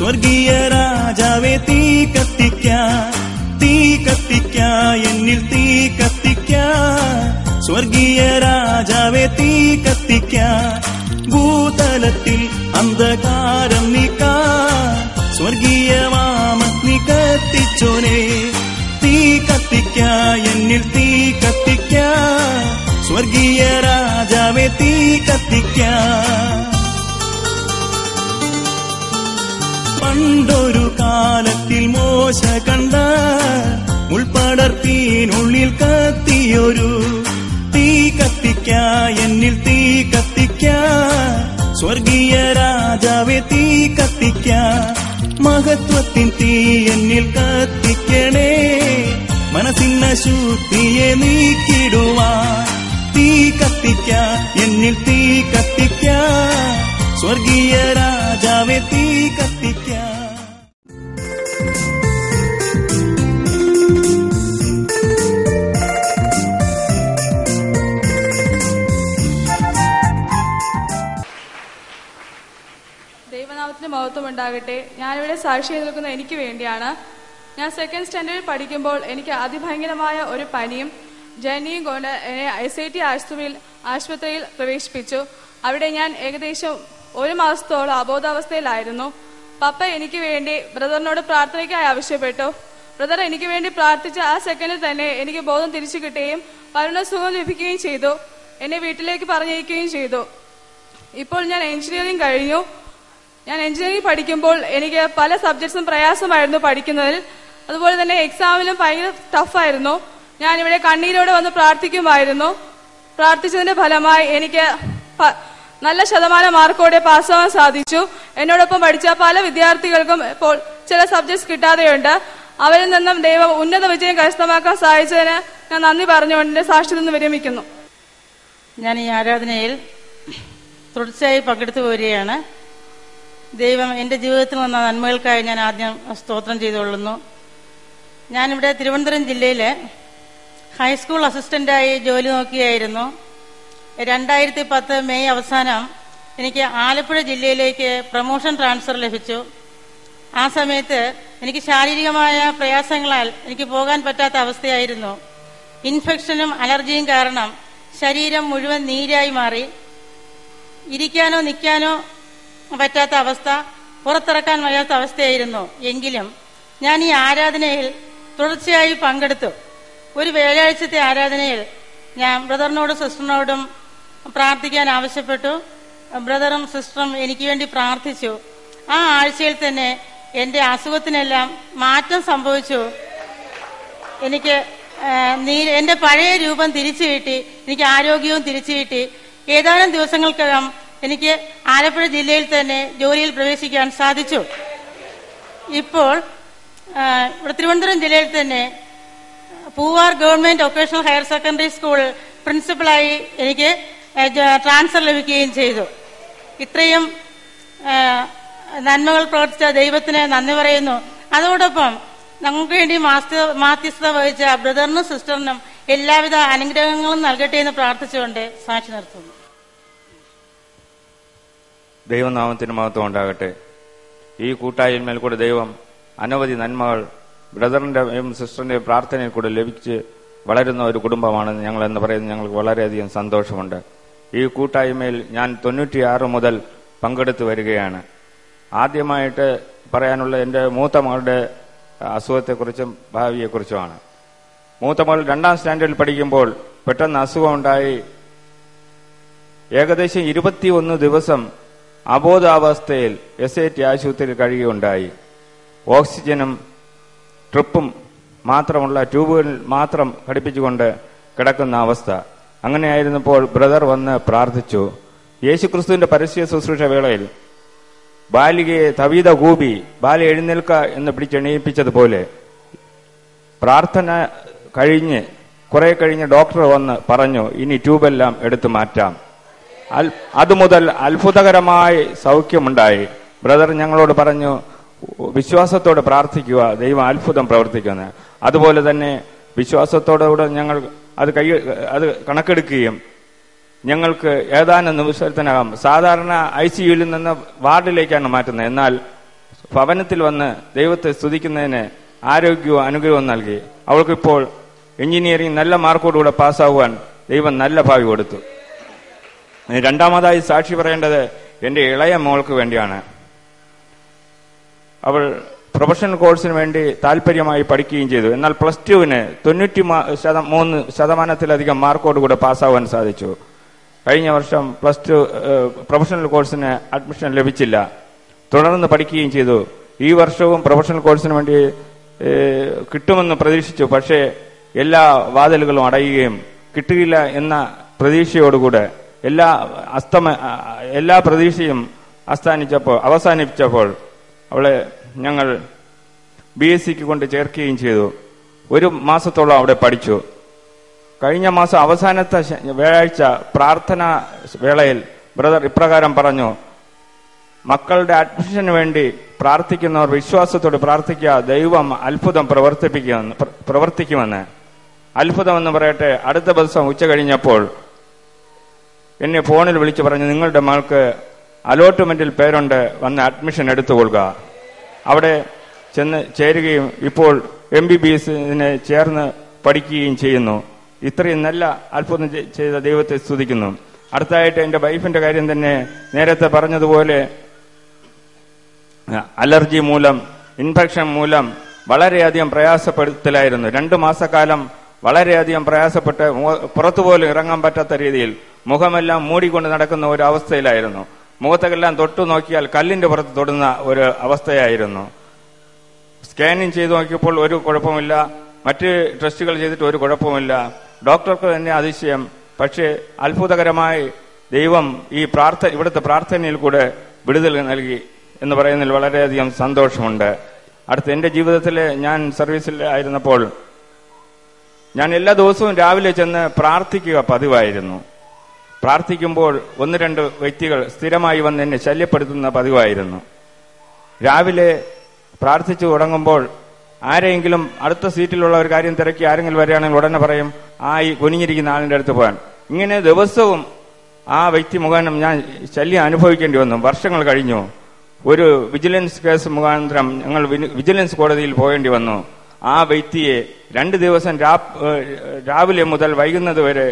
സ്വർഗീയ രാജാവേ തീ കത്തിക്കാ, തീ കത്തിക്കാ, എന്നിൽ തീ കത്തിക്കാ. സ്വർഗീയ രാജാവേ തീ കത്തിക്കാ, ഭൂതലത്തിൽ അന്ധകാരം നീക്കാ. സ്വർഗീയ വാമഗ്നി കത്തിച്ചോനെ, തീ കത്തിക്കാ, എന്നിൽ തീ കത്തിക്കാ. സ്വർഗീയ രാജാവേ തീ കത്തിക്കാ. പണ്ടൊരു കാലത്തിൽ മോശ കണ്ട മുൾപടർപ്പിനുള്ളിൽ കത്തിയൊരു തീ കത്തിക്കാ, എന്നിൽ തീ കത്തിക്കാ. സ്വർഗീയ രാജാവേ തീ കത്തിക്കാ. മഹത്വത്തിൻ തീ എന്നിൽ കത്തിക്കണേ, മനസ്സിന്ന ശുദ്ധിയെ നീക്കിടുവാൻ. തീ കത്തിക്കാ, എന്നിൽ തീ കത്തിക്കാ. സ്വർഗീയ രാജാവേ തീ കത്തിക്കാ. ദൈവനാമത്തിന് മഹത്വം ഉണ്ടാകട്ടെ. ഞാനിവിടെ സാക്ഷി നിൽക്കുന്ന എനിക്ക് വേണ്ടിയാണ്. ഞാൻ 2nd സ്റ്റാൻഡേർഡിൽ പഠിക്കുമ്പോൾ എനിക്ക് അതിഭയങ്കരമായ ഒരു പനിയും ജനിയും കൊണ്ട് എന്നെ SIT ആശുപത്രിയിൽ പ്രവേശിപ്പിച്ചു. അവിടെ ഞാൻ ഏകദേശം 1 മാസത്തോളം അബോധാവസ്ഥയിലായിരുന്നു. പപ്പ എനിക്ക് വേണ്ടി ബ്രദറിനോട് പ്രാർത്ഥനയ്ക്കായി ആവശ്യപ്പെട്ടു. ബ്രദർ എനിക്ക് വേണ്ടി പ്രാർത്ഥിച്ച ആ സെക്കൻഡിൽ തന്നെ എനിക്ക് ബോധം തിരിച്ചു കിട്ടുകയും പൂർണ്ണ സുഖം ലഭിക്കുകയും ചെയ്തു. എന്നെ വീട്ടിലേക്ക് പറഞ്ഞയക്കുകയും ചെയ്തു. ഇപ്പോൾ ഞാൻ എഞ്ചിനീയറിംഗ് കഴിഞ്ഞു. ഞാൻ എഞ്ചിനീയറിംഗ് പഠിക്കുമ്പോൾ എനിക്ക് പല സബ്ജക്ട്സും പ്രയാസമായിരുന്നു പഠിക്കുന്നതിൽ. അതുപോലെ തന്നെ എക്സാമിലും ഭയങ്കര ടഫായിരുന്നു. ഞാനിവിടെ കണ്ണീരോടെ വന്ന് പ്രാർത്ഥിക്കുമായിരുന്നു. പ്രാർത്ഥിച്ചതിന്റെ ഫലമായി എനിക്ക് നല്ല ശതമാനം മാർക്കോടെ പാസ്സാവാൻ സാധിച്ചു. എന്നോടൊപ്പം പഠിച്ച പല വിദ്യാർത്ഥികൾക്കും ഇപ്പോൾ ചില സബ്ജക്ട്സ് കിട്ടാതെയുണ്ട്. അവരിൽ നിന്നും ദൈവം ഉന്നത വിജയം കരസ്ഥമാക്കാൻ സഹായിച്ചതിന് ഞാൻ നന്ദി പറഞ്ഞുകൊണ്ട് സാക്ഷ്യത്തിൽ നിന്ന് വിരമിക്കുന്നു. ഞാൻ ഈ ആരാധനയിൽ തുടർച്ചയായി പങ്കെടുത്തു വരികയാണ്. ദൈവം എൻ്റെ ജീവിതത്തിൽ വന്ന നന്മകൾക്കായി ഞാൻ ആദ്യം സ്തോത്രം ചെയ്തുകൊള്ളുന്നു. ഞാനിവിടെ തിരുവനന്തപുരം ജില്ലയിലെ ഹൈസ്കൂൾ അസിസ്റ്റന്റായി ജോലി നോക്കിയായിരുന്നു. 2010 മെയ് അവസാനം എനിക്ക് ആലപ്പുഴ ജില്ലയിലേക്ക് പ്രൊമോഷൻ ട്രാൻസ്ഫർ ലഭിച്ചു. ആ സമയത്ത് എനിക്ക് ശാരീരികമായ പ്രയാസങ്ങളാൽ എനിക്ക് പോകാൻ പറ്റാത്ത അവസ്ഥയായിരുന്നു. ഇൻഫെക്ഷനും അലർജിയും കാരണം ശരീരം മുഴുവൻ നീരായി മാറി. ഇരിക്കാനോ നിൽക്കാനോ പറ്റാത്ത അവസ്ഥ, പുറത്തിറക്കാൻ വയ്യാത്ത അവസ്ഥയായിരുന്നു. എങ്കിലും ഞാൻ ഈ ആരാധനയിൽ തുടർച്ചയായി പങ്കെടുത്തു. ഒരു വ്യാഴാഴ്ചത്തെ ആരാധനയിൽ ഞാൻ ബ്രദറിനോടും സിസ്റ്ററിനോടും പ്രാർത്ഥിക്കാൻ ആവശ്യപ്പെട്ടു. ബ്രദറും സിസ്റ്ററും എനിക്ക് വേണ്ടി പ്രാർത്ഥിച്ചു. ആ ആഴ്ചയിൽ തന്നെ എൻ്റെ അസുഖത്തിനെല്ലാം മാറ്റം സംഭവിച്ചു. എനിക്ക് എൻ്റെ പഴയ രൂപം തിരിച്ചു കിട്ടി. എനിക്ക് ആരോഗ്യവും തിരിച്ചു കിട്ടി. ഏതാനും ദിവസങ്ങൾക്കകം എനിക്ക് ആലപ്പുഴ ജില്ലയിൽ തന്നെ ജോലിയിൽ പ്രവേശിക്കാൻ സാധിച്ചു. ഇപ്പോൾ ഇവിടെ തിരുവനന്തപുരം ജില്ലയിൽ തന്നെ Poovar government vocational higher secondary school പ്രിൻസിപ്പളായി എനിക്ക് ട്രാൻസ്ഫർ ലഭിക്കുകയും ചെയ്തു. ഇത്രയും നന്മകൾ പ്രവർത്തിച്ച ദൈവത്തിന് നന്ദി പറയുന്നു. അതോടൊപ്പം നമുക്ക് വേണ്ടി മാധ്യസ്ഥത വഹിച്ച ബ്രദറിനും സിസ്റ്ററിനും എല്ലാവിധ അനുഗ്രഹങ്ങളും നൽകട്ടെ എന്ന് പ്രാർത്ഥിച്ചുകൊണ്ട് സാക്ഷി നിർത്തുന്നു. ദൈവനാമത്തിന് മഹത്വം ഉണ്ടാകട്ടെ. ഈ കൂട്ടായ്മയിൽ കൂടെ ദൈവം അനവധി നന്മകൾ ബ്രദറിന്റെയും സിസ്റ്ററിന്റെയും പ്രാർത്ഥനയിൽ കൂടെ ലഭിച്ച് വളരുന്ന ഒരു കുടുംബമാണെന്ന് ഞങ്ങൾ എന്ന് പറയുന്നത് ഞങ്ങൾക്ക് വളരെയധികം സന്തോഷമുണ്ട്. ഈ കൂട്ടായ്മയിൽ ഞാൻ 96 മുതൽ പങ്കെടുത്തു വരികയാണ്. ആദ്യമായിട്ട് പറയാനുള്ള എൻ്റെ മൂത്ത മകളുടെ അസുഖത്തെക്കുറിച്ചും ഭാവിയെക്കുറിച്ചുമാണ്. മൂത്ത മകൾ 2ാം സ്റ്റാൻഡേർഡിൽ പഠിക്കുമ്പോൾ പെട്ടെന്ന് അസുഖമുണ്ടായി. ഏകദേശം 21 ദിവസം അബോധാവസ്ഥയിൽ SIT ആശുപത്രിയിൽ കഴിയുകയുണ്ടായി. ഓക്സിജനും ട്രിപ്പും മാത്രമുള്ള ട്യൂബുകൾ മാത്രം ഘടിപ്പിച്ചുകൊണ്ട് കിടക്കുന്ന അവസ്ഥ. അങ്ങനെയായിരുന്നപ്പോൾ ബ്രദർ വന്ന് പ്രാർത്ഥിച്ചു. യേശുക്രിസ്തുവിന്റെ പരസ്യ ശുശ്രൂഷ വേളയിൽ ബാലികയെ തവീത കൂപി ബാല എഴുന്നേൽക്ക എന്ന് പിടിച്ചെണീപ്പിച്ചതുപോലെ പ്രാർത്ഥന കുറെ കഴിഞ്ഞ് ഡോക്ടർ വന്ന് പറഞ്ഞു, ഇനി ട്യൂബെല്ലാം എടുത്തു മാറ്റാം. അതുമുതൽ അത്ഭുതകരമായി സൗഖ്യമുണ്ടായി. ബ്രദർ ഞങ്ങളോട് പറഞ്ഞു, വിശ്വാസത്തോടെ പ്രാർത്ഥിക്കുക, ദൈവം അത്ഭുതം പ്രവർത്തിക്കുന്നത്. അതുപോലെ തന്നെ വിശ്വാസത്തോടുകൂടെ ഞങ്ങൾ അത് കണക്കെടുക്കുകയും ഞങ്ങൾക്ക് ഏതാനും നിമിഷത്തിനകം സാധാരണ ICUവിൽ നിന്ന് വാർഡിലേക്കാണ് മാറ്റുന്നത്. എന്നാൽ ഭവനത്തിൽ വന്ന് ദൈവത്തെ സ്തുതിക്കുന്നതിന് ആരോഗ്യവും അനുഗ്രഹവും നൽകി. അവൾക്കിപ്പോൾ എഞ്ചിനീയറിംഗ് നല്ല മാർക്കോടുകൂടെ പാസ്സാകുവാൻ ദൈവം നല്ല ഭാവി കൊടുത്തു. രണ്ടാമതായി സാക്ഷി പറയേണ്ടത് എൻ്റെ ഇളയ മോൾക്ക് വേണ്ടിയാണ്. അവൾ പ്രൊഫഷണൽ കോഴ്സിന് വേണ്ടി താല്പര്യമായി പഠിക്കുകയും ചെയ്തു. എന്നാൽ +2-ന് 93% മാർക്കോടുകൂടെ പാസ്സാവാൻ സാധിച്ചു. കഴിഞ്ഞ വർഷം +2 പ്രൊഫഷണൽ കോഴ്സിന് അഡ്മിഷൻ ലഭിച്ചില്ല. തുടർന്ന് പഠിക്കുകയും ചെയ്തു. ഈ വർഷവും പ്രൊഫഷണൽ കോഴ്സിന് വേണ്ടി കിട്ടുമെന്ന് പ്രതീക്ഷിച്ചു. പക്ഷേ എല്ലാ വാതിലുകളും അടയുകയും കിട്ടുകയില്ല എന്ന പ്രതീക്ഷയോടുകൂടെ എല്ലാ പ്രതീക്ഷയും അവസാനിപ്പിച്ചപ്പോൾ അവളെ ഞങ്ങൾ BSc കൊണ്ട് ചേർക്കുകയും ചെയ്തു. 1 മാസത്തോളം അവിടെ പഠിച്ചു. കഴിഞ്ഞ മാസം അവസാനത്തെ വ്യാഴാഴ്ച പ്രാർത്ഥനാ വേളയിൽ ബ്രദർ ഇപ്രകാരം പറഞ്ഞു: മക്കളുടെ അഡ്മിഷന് വേണ്ടി പ്രാർത്ഥിക്കുന്നവർ വിശ്വാസത്തോട് പ്രാർത്ഥിക്കുക, ദൈവം അത്ഭുതം പ്രവർത്തിക്കുമെന്ന്. അത്ഭുതം എന്ന് പറയട്ടെ, അടുത്ത ദിവസം ഉച്ച കഴിഞ്ഞപ്പോൾ എന്നെ ഫോണിൽ വിളിച്ചു പറഞ്ഞു, നിങ്ങളുടെ മകൾക്ക് അലോട്ട്മെന്റിൽ പേരുണ്ട്, വന്ന് അഡ്മിഷൻ എടുത്തുകൊള്ളുക. അവിടെ ചെന്ന് ചേരുകയും ഇപ്പോൾ MBBSന് ചേർന്ന് പഠിക്കുകയും ചെയ്യുന്നു. ഇത്രയും നല്ല അത്ഭുതം ചെയ്ത ദൈവത്തെ സ്തുതിക്കുന്നു. അടുത്തായിട്ട് എൻ്റെ വൈഫിന്റെ കാര്യം തന്നെ നേരത്തെ പറഞ്ഞതുപോലെ അലർജി മൂലം, ഇൻഫെക്ഷൻ മൂലം വളരെയധികം പ്രയാസപ്പെടുത്തലായിരുന്നു. 2 മാസക്കാലം വളരെയധികം പ്രയാസപ്പെട്ട് പുറത്തുപോലും ഇറങ്ങാൻ പറ്റാത്ത രീതിയിൽ മുഖമെല്ലാം മൂടിക്കൊണ്ട് നടക്കുന്ന ഒരു അവസ്ഥയിലായിരുന്നു. മുഖത്തെല്ലാം തൊട്ടു നോക്കിയാൽ കല്ലിന്റെ പുറത്ത് തൊടുന്ന ഒരു അവസ്ഥയായിരുന്നു. സ്കാനിങ് ചെയ്തു നോക്കിയപ്പോൾ ഒരു കുഴപ്പമില്ല, മറ്റ് ടെസ്റ്റുകൾ ചെയ്തിട്ട് ഒരു കുഴപ്പമില്ല. ഡോക്ടർക്ക് തന്നെ അതിശയം. പക്ഷേ അത്ഭുതകരമായി ദൈവം ഇവിടുത്തെ പ്രാർത്ഥനയിൽ കൂടെ വിടുതൽ നൽകി എന്ന് പറയുന്നതിൽ വളരെയധികം സന്തോഷമുണ്ട്. അടുത്ത എൻ്റെ ജീവിതത്തിൽ ഞാൻ സർവീസിൽ ആയിരുന്നപ്പോൾ ഞാൻ എല്ലാ ദിവസവും രാവിലെ ചെന്ന് പ്രാർത്ഥിക്കുക പതിവായിരുന്നു. പ്രാർത്ഥിക്കുമ്പോൾ 1-2 വ്യക്തികൾ സ്ഥിരമായി വന്ന് എന്നെ ശല്യപ്പെടുത്തുന്ന പതിവായിരുന്നു. രാവിലെ പ്രാർത്ഥിച്ചു തുടങ്ങുമ്പോൾ ആരെങ്കിലും അടുത്ത സീറ്റിലുള്ള ഒരു കാര്യം തിരക്കി ആരെങ്കിലും വരികയാണെങ്കിൽ ഉടനെ പറയും, ഈ കുനിഞ്ഞിരിക്കുന്ന ആളിൻ്റെ അടുത്ത് പോകാൻ. ഇങ്ങനെ ദിവസവും ആ വ്യക്തി മുഖാന്തരം ഞാൻ ശല്യം അനുഭവിക്കേണ്ടി വന്നു. വർഷങ്ങൾ കഴിഞ്ഞു. ഒരു വിജിലൻസ് കേസ് മുഖാന്തരം ഞങ്ങൾ വിജിലൻസ് കോടതിയിൽ പോകേണ്ടി വന്നു. ആ വ്യക്തിയെ 2 ദിവസം രാവിലെ മുതൽ വൈകുന്നത് വരെ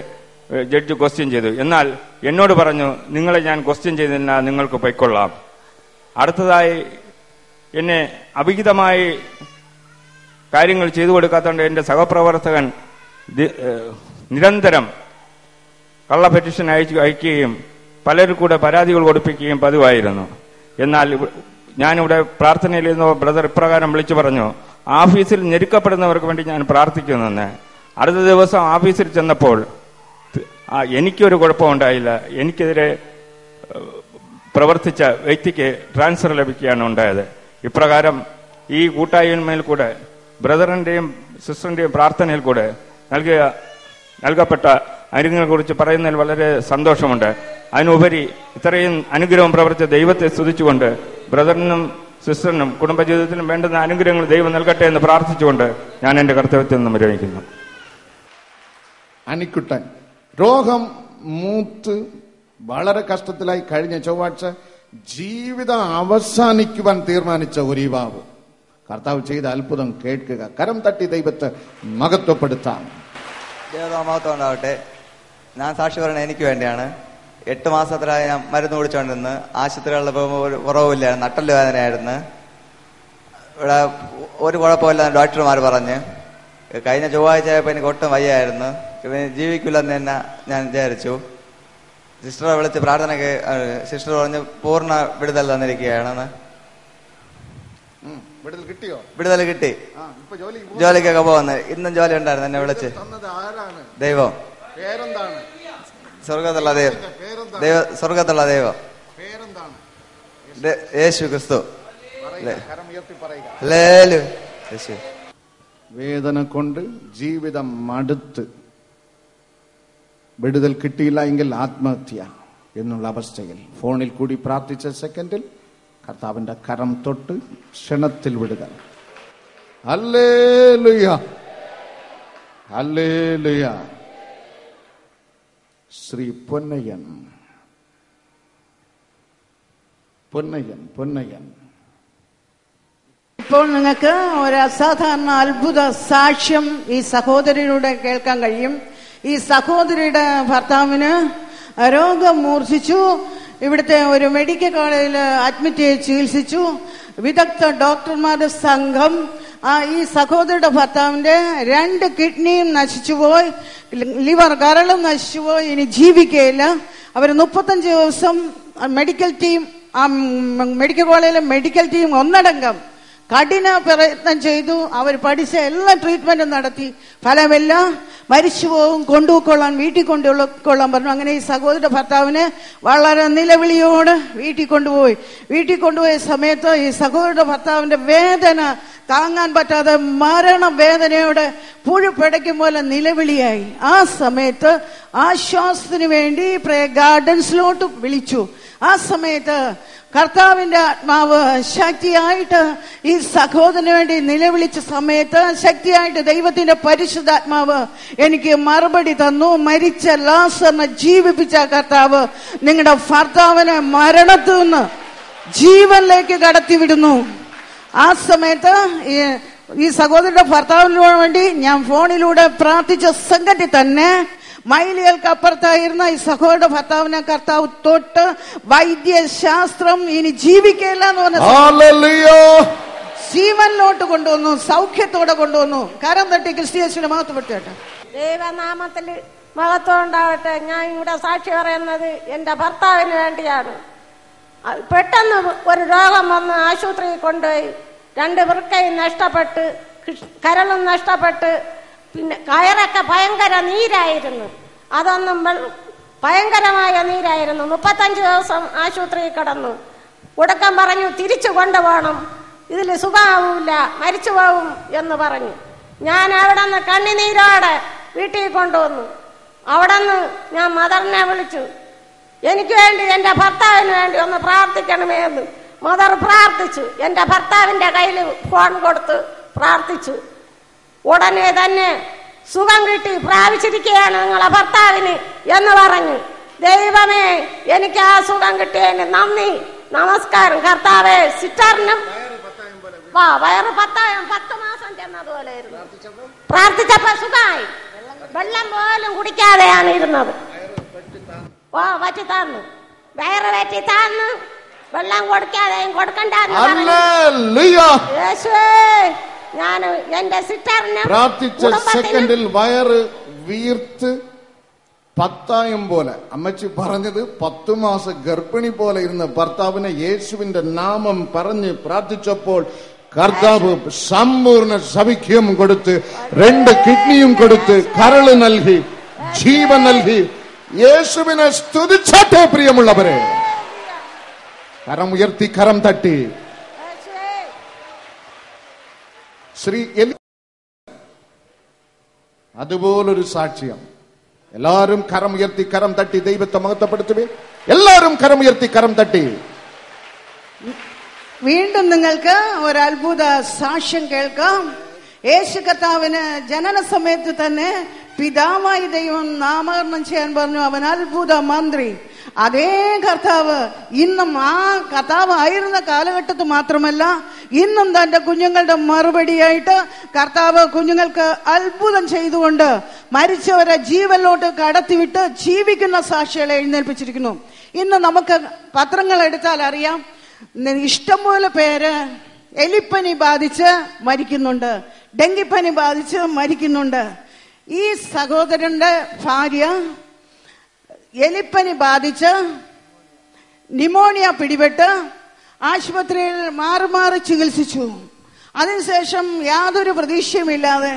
ജഡ്ജ് ക്വസ്റ്റ്യൻ ചെയ്തു. എന്നാൽ എന്നോട് പറഞ്ഞു, നിങ്ങളെ ഞാൻ ക്വസ്റ്റ്യൻ ചെയ്തില്ല, നിങ്ങൾക്ക് പൊയ്ക്കൊള്ളാം. അടുത്തതായി എന്നെ അവിഹിതമായി കാര്യങ്ങൾ ചെയ്തു കൊടുക്കാത്തതുകൊണ്ട് എൻ്റെ സഹപ്രവർത്തകൻ നിരന്തരം കള്ള പെറ്റീഷൻ അയക്കുകയും പലരും കൂടെ പരാതികൾ കൊടുപ്പിക്കുകയും പതിവായിരുന്നു. എന്നാൽ ഞാനിവിടെ പ്രാർത്ഥനയിലിരുന്ന ബ്രദർ ഇപ്രകാരം വിളിച്ചു പറഞ്ഞു, ഓഫീസിൽ ഞെരുക്കപ്പെടുന്നവർക്ക് വേണ്ടി ഞാൻ പ്രാർത്ഥിക്കുന്നെന്ന്. അടുത്ത ദിവസം ഓഫീസിൽ ചെന്നപ്പോൾ എനിക്കൊരു കുഴപ്പമുണ്ടായില്ല. എനിക്കെതിരെ പ്രവർത്തിച്ച വ്യക്തിക്ക് ട്രാൻസ്ഫർ ലഭിക്കുകയാണ് ഉണ്ടായത്. ഇപ്രകാരം ഈ കൂട്ടായ്മയിൽ കൂടെ ബ്രദറിന്റെയും സിസ്റ്ററിന്റെയും പ്രാർത്ഥനയിൽ കൂടെ നൽകപ്പെട്ട അനുഗ്രഹങ്ങളെ കുറിച്ച് പറയുന്നതിൽ വളരെ സന്തോഷമുണ്ട്. അതിനുപരി ഇത്രയും അനുഗ്രഹം പ്രവർത്തിച്ച ദൈവത്തെ സ്തുതിച്ചുകൊണ്ട് ബ്രദറിനും സിസ്റ്ററിനും കുടുംബജീവിതത്തിനും വേണ്ടുന്ന അനുഗ്രഹങ്ങൾ ദൈവം നൽകട്ടെ എന്ന് പ്രാർത്ഥിച്ചുകൊണ്ട് ഞാൻ എന്റെ കർത്തവ്യത്തിൽ നിന്നും വിരമിക്കുന്നു. അനിക്കുട്ടൻ രോഗം മൂത്ത് വളരെ കഷ്ടത്തിലായി കഴിഞ്ഞ ചൊവ്വാഴ്ച ജീവിതം അവസാനിക്കുവാൻ തീരുമാനിച്ച ഒരു യുവാവ്. കർത്താവ് ചെയ്ത അത്ഭുതം കേൾക്കുക, കരം തട്ടി ദൈവത്തെ മഹത്വപ്പെടുത്താം. ദൈവമഹത്വം ഉണ്ടാവട്ടെ. ഞാൻ സാക്ഷി പറയുന്നത് എനിക്ക് വേണ്ടിയാണ്. 8 മാസത്തിലായി ഞാൻ മരുന്ന് കുടിച്ചുകൊണ്ടിരുന്ന് ആശുപത്രികളിൽ പോകുമ്പോൾ കുറവില്ല, നട്ടല് വേദനയായിരുന്നു. ഇവിടെ ഒരു കുഴപ്പമില്ലെന്ന് ഡോക്ടർമാർ പറഞ്ഞ്. കഴിഞ്ഞ ചൊവ്വാഴ്ച ആയപ്പോൾ എനിക്ക് ഒട്ടും വയ്യായിരുന്നു. ജീവിക്കില്ലെന്ന് തന്നെ ഞാൻ വിചാരിച്ചു. സിസ്റ്ററെ വിളിച്ച് പ്രാർത്ഥനയ്ക്ക് സിസ്റ്റർ പറഞ്ഞ് പൂർണ്ണ വിടുതൽ തന്നിരിക്കുകയാണെന്ന്. വിടുതൽ കിട്ടി. ജോലിക്കൊക്കെ പോകുന്നത്. ഇന്നും ജോലി ഉണ്ടായിരുന്നു. എന്നെ വിളിച്ച് ദൈവം, സ്വർഗത്തുള്ള ദൈവം യേശു ക്രിസ്തു. വേദന കൊണ്ട് ജീവിതം മടുത്ത് വിടുതൽ കിട്ടിയില്ല എങ്കിൽ ആത്മഹത്യ എന്നുള്ള അവസ്ഥയിൽ ഫോണിൽ കൂടി പ്രാർത്ഥിച്ച സെക്കൻഡിൽ കർത്താവിന്റെ കരം തൊട്ട് ക്ഷണത്തിൽ വിടുതൽ. Hallelujah, hallelujah. ശ്രീ പൊന്നയ്യൻ ഇപ്പോൾ നിങ്ങൾക്ക് ഒരു അസാധാരണ അത്ഭുത സാക്ഷ്യം ഈ സഹോദരിയുടെ കേൾക്കാൻ കഴിയും. ഈ സഹോദരിയുടെ ഭർത്താവിന് രോഗം മൂർച്ഛിച്ചു. ഇവിടുത്തെ ഒരു മെഡിക്കൽ കോളേജിൽ അഡ്മിറ്റ് ചെയ്ത് ചികിത്സിച്ചു. വിദഗ്ധ ഡോക്ടർമാരുടെ സംഘം ഈ സഹോദരിയുടെ ഭർത്താവിന്റെ 2 കിഡ്നിയും നശിച്ചുപോയി, ലിവർ കരളും നശിച്ചുപോയി, ഇനി ജീവിക്കുകയില്ല. അവർ 35 ദിവസം മെഡിക്കൽ കോളേജിലെ മെഡിക്കൽ ടീം ഒന്നടങ്കം കഠിന പ്രയത്നം ചെയ്തു. അവർ പഠിച്ച എല്ലാ ട്രീറ്റ്മെന്റും നടത്തി. ഫലമില്ല. മരിച്ചു പോകും, കൊണ്ടുപോയിക്കൊള്ളാൻ, വീട്ടിൽ കൊണ്ടുകൊള്ളാൻ പറഞ്ഞു. അങ്ങനെ ഈ സഹോദര ഭർത്താവിനെ വളരെ നിലവിളിയോട് വീട്ടിൽ കൊണ്ടുപോയ സമയത്ത് ഈ സഹോദര ഭർത്താവിന്റെ വേദന താങ്ങാൻ പറ്റാതെ മരണവേദനയോടെ പുഴുപ്പടയ്ക്കും പോലെ നിലവിളിയായി. ആ സമയത്ത് ആശ്വാസത്തിന് വേണ്ടി ഗാർഡൻസിലോട്ട് വിളിച്ചു. ആ സമയത്ത് കർത്താവിന്റെ ആത്മാവ് ശക്തിയായിട്ട് ഈ സഹോദരന് വേണ്ടി നിലവിളിച്ച സമയത്ത് ശക്തിയായിട്ട് ദൈവത്തിന്റെ പരിശുദ്ധാത്മാവ് എനിക്ക് മറുപടി തന്നു. മരിച്ച ലാസറിനെ ജീവിപ്പിച്ച കർത്താവ് നിങ്ങളുടെ ഭർത്താവിനെ മരണത്തിൽ നിന്ന് ജീവനിലേക്ക് കടത്തിവിടുന്നു. ആ സമയത്ത് ഈ സഹോദരന്റെ ഭർത്താവിന് വേണ്ടി ഞാൻ ഫോണിലൂടെ പ്രാർത്ഥിച്ച സംഗതി തന്നെ മൈലുകൾക്ക് അപ്പുറത്തായിരുന്ന ഈ സഹോദരന്റെ ഭർത്താവിനെ കർത്താവ് തൊട്ട് വൈദ്യശാസ്ത്രം ഇനി ജീവിക്കില്ല എന്ന് പറഞ്ഞ ജീവനിലോട്ട് കൊണ്ടുവന്നു, സൗഖ്യത്തോടെ കൊണ്ടുവന്നു. കരം തട്ടി ക്രിസ്ത്യസിനെ മഹത്വപ്പെടുത്തട്ടെ. ദൈവനാമത്തിൽ മഹത്വം ഉണ്ടാവട്ടെ. ഞാൻ ഇവിടെ സാക്ഷി പറയുന്നത് എന്റെ ഭർത്താവിന് വേണ്ടിയാണ്. പെട്ടെന്ന് ഒരു രോഗം വന്ന് ആശുപത്രിയിൽ കൊണ്ടുപോയി. 2 വൃക്കയും നഷ്ടപ്പെട്ട്, കരളും നഷ്ടപ്പെട്ട്, പിന്നെ കയറൊക്കെ ഭയങ്കര നീരായിരുന്നു. അതൊന്നും ഭയങ്കരമായ നീരായിരുന്നു. 35 ദിവസം ആശുപത്രിയിൽ കിടന്നു. ഉടക്കം പറഞ്ഞു തിരിച്ചു കൊണ്ടുപോകണം, ഇതിൽ സുഖമാവൂല, മരിച്ചു പോവും എന്ന് പറഞ്ഞു. ഞാൻ അവിടെ നിന്ന് കണ്ണിനീരോടെ വീട്ടിൽ കൊണ്ടുവന്നു. അവിടെ നിന്ന് ഞാൻ മദറിനെ വിളിച്ചു. എനിക്ക് വേണ്ടി, എന്റെ ഭർത്താവിന് വേണ്ടി ഒന്ന് പ്രാർത്ഥിക്കണമേ എന്ന് മദർ പ്രാർത്ഥിച്ചു. എന്റെ ഭർത്താവിന്റെ കയ്യിൽ ഫോൺ കൊടുത്ത് പ്രാർത്ഥിച്ചു. ഉടനെ തന്നെ സുഖം കിട്ടി, പ്രാപിച്ചിരിക്കുകയാണ് നിങ്ങളെ ഭർത്താവിന് എന്ന് പറഞ്ഞു. ദൈവമേ, എനിക്ക് ആ സുഖം കിട്ടിയതിന് നന്ദി, നമസ്കാരം. കർത്താവേ, സിസ്റ്ററിനും വയറ് 10 മാസം ചെന്നതുപോലെയായിരുന്നു. പ്രാർത്ഥിച്ചപ്പോ സുഖമായി. വെള്ളം പോലും കുടിക്കാതെയാണ് ഇരുന്നത്. വറ്റി താന്നു, വയറ് വറ്റി താന്നു, വെള്ളം കൊടുക്കാതെയും കൊടുക്കണ്ട. ഞാൻ എന്റെ സിസ്റ്ററിന് പ്രാർത്ഥിച്ച സെക്കൻഡിൽ വയറ് വീർത്ത് 10 പോലെ. അമ്മച്ചി പറഞ്ഞത് 10 മാസം ഗർഭിണി പോലെ ഇരുന്ന ഭർത്താവിനെ യേശുവിന്റെ നാമം പറഞ്ഞ് പ്രാർത്ഥിച്ചപ്പോൾ കർത്താവ് സമ്പൂർണ്ണ സൗഖ്യം കൊടുത്ത് 2 കിഡ്നിയും കൊടുത്ത് കരള് നൽകി, ജീവൻ നൽകി. യേശുവിനെ സ്തുതിച്ചാട്ടെ പ്രിയമുള്ളവരെ. കരം ഉയർത്തി, കരം തട്ടി. ശ്രീ അതുപോലൊരു സാക്ഷ്യം. എല്ലാവരും കരം ഉയർത്തി, കരം തട്ടി ദൈവത്തെ മഹത്വപ്പെടുത്തുവേ. എല്ലാവരും കരം ഉയർത്തി, കരം തട്ടി. വീണ്ടും നിങ്ങൾക്ക് ഒരു അത്ഭുത സാക്ഷ്യം കേൾക്കാം. യേശു കർത്താവിന് ജനന സമയത്ത് തന്നെ പിതാവായി ദൈവം നാമകരണം ചെയ്യാൻ പറഞ്ഞു. അവൻ അത്ഭുത മന്ത്രി. അതേ കർത്താവ് ഇന്നും ആ കർത്താവ് ആയിരുന്ന കാലഘട്ടത്തിൽ മാത്രമല്ല, ഇന്നും തന്റെ കുഞ്ഞുങ്ങളുടെ മറുപടിയായിട്ട് കർത്താവ് കുഞ്ഞുങ്ങൾക്ക് അത്ഭുതം ചെയ്തുകൊണ്ട് മരിച്ചവരെ ജീവനിലോട്ട് കടത്തിവിട്ട് ജീവിക്കുന്ന സാക്ഷികളെ എഴുന്നേൽപ്പിച്ചിരിക്കുന്നു. ഇന്ന് നമുക്ക് പത്രങ്ങൾ എടുത്താൽ അറിയാം, ഇഷ്ടംപോലെ പേര് എലിപ്പനി ബാധിച്ച് മരിക്കുന്നുണ്ട്, ഡെങ്കിപ്പനി ബാധിച്ച് മരിക്കുന്നുണ്ട്. ഈ സഹോദരന്റെ ഭാര്യ എലിപ്പനി ബാധിച്ച് ന്യൂമോണിയ പിടിപെട്ട് ആശുപത്രിയിൽ മാറി ചികിത്സിച്ചു. അതിനുശേഷം യാതൊരു പ്രതീക്ഷയുമില്ലാതെ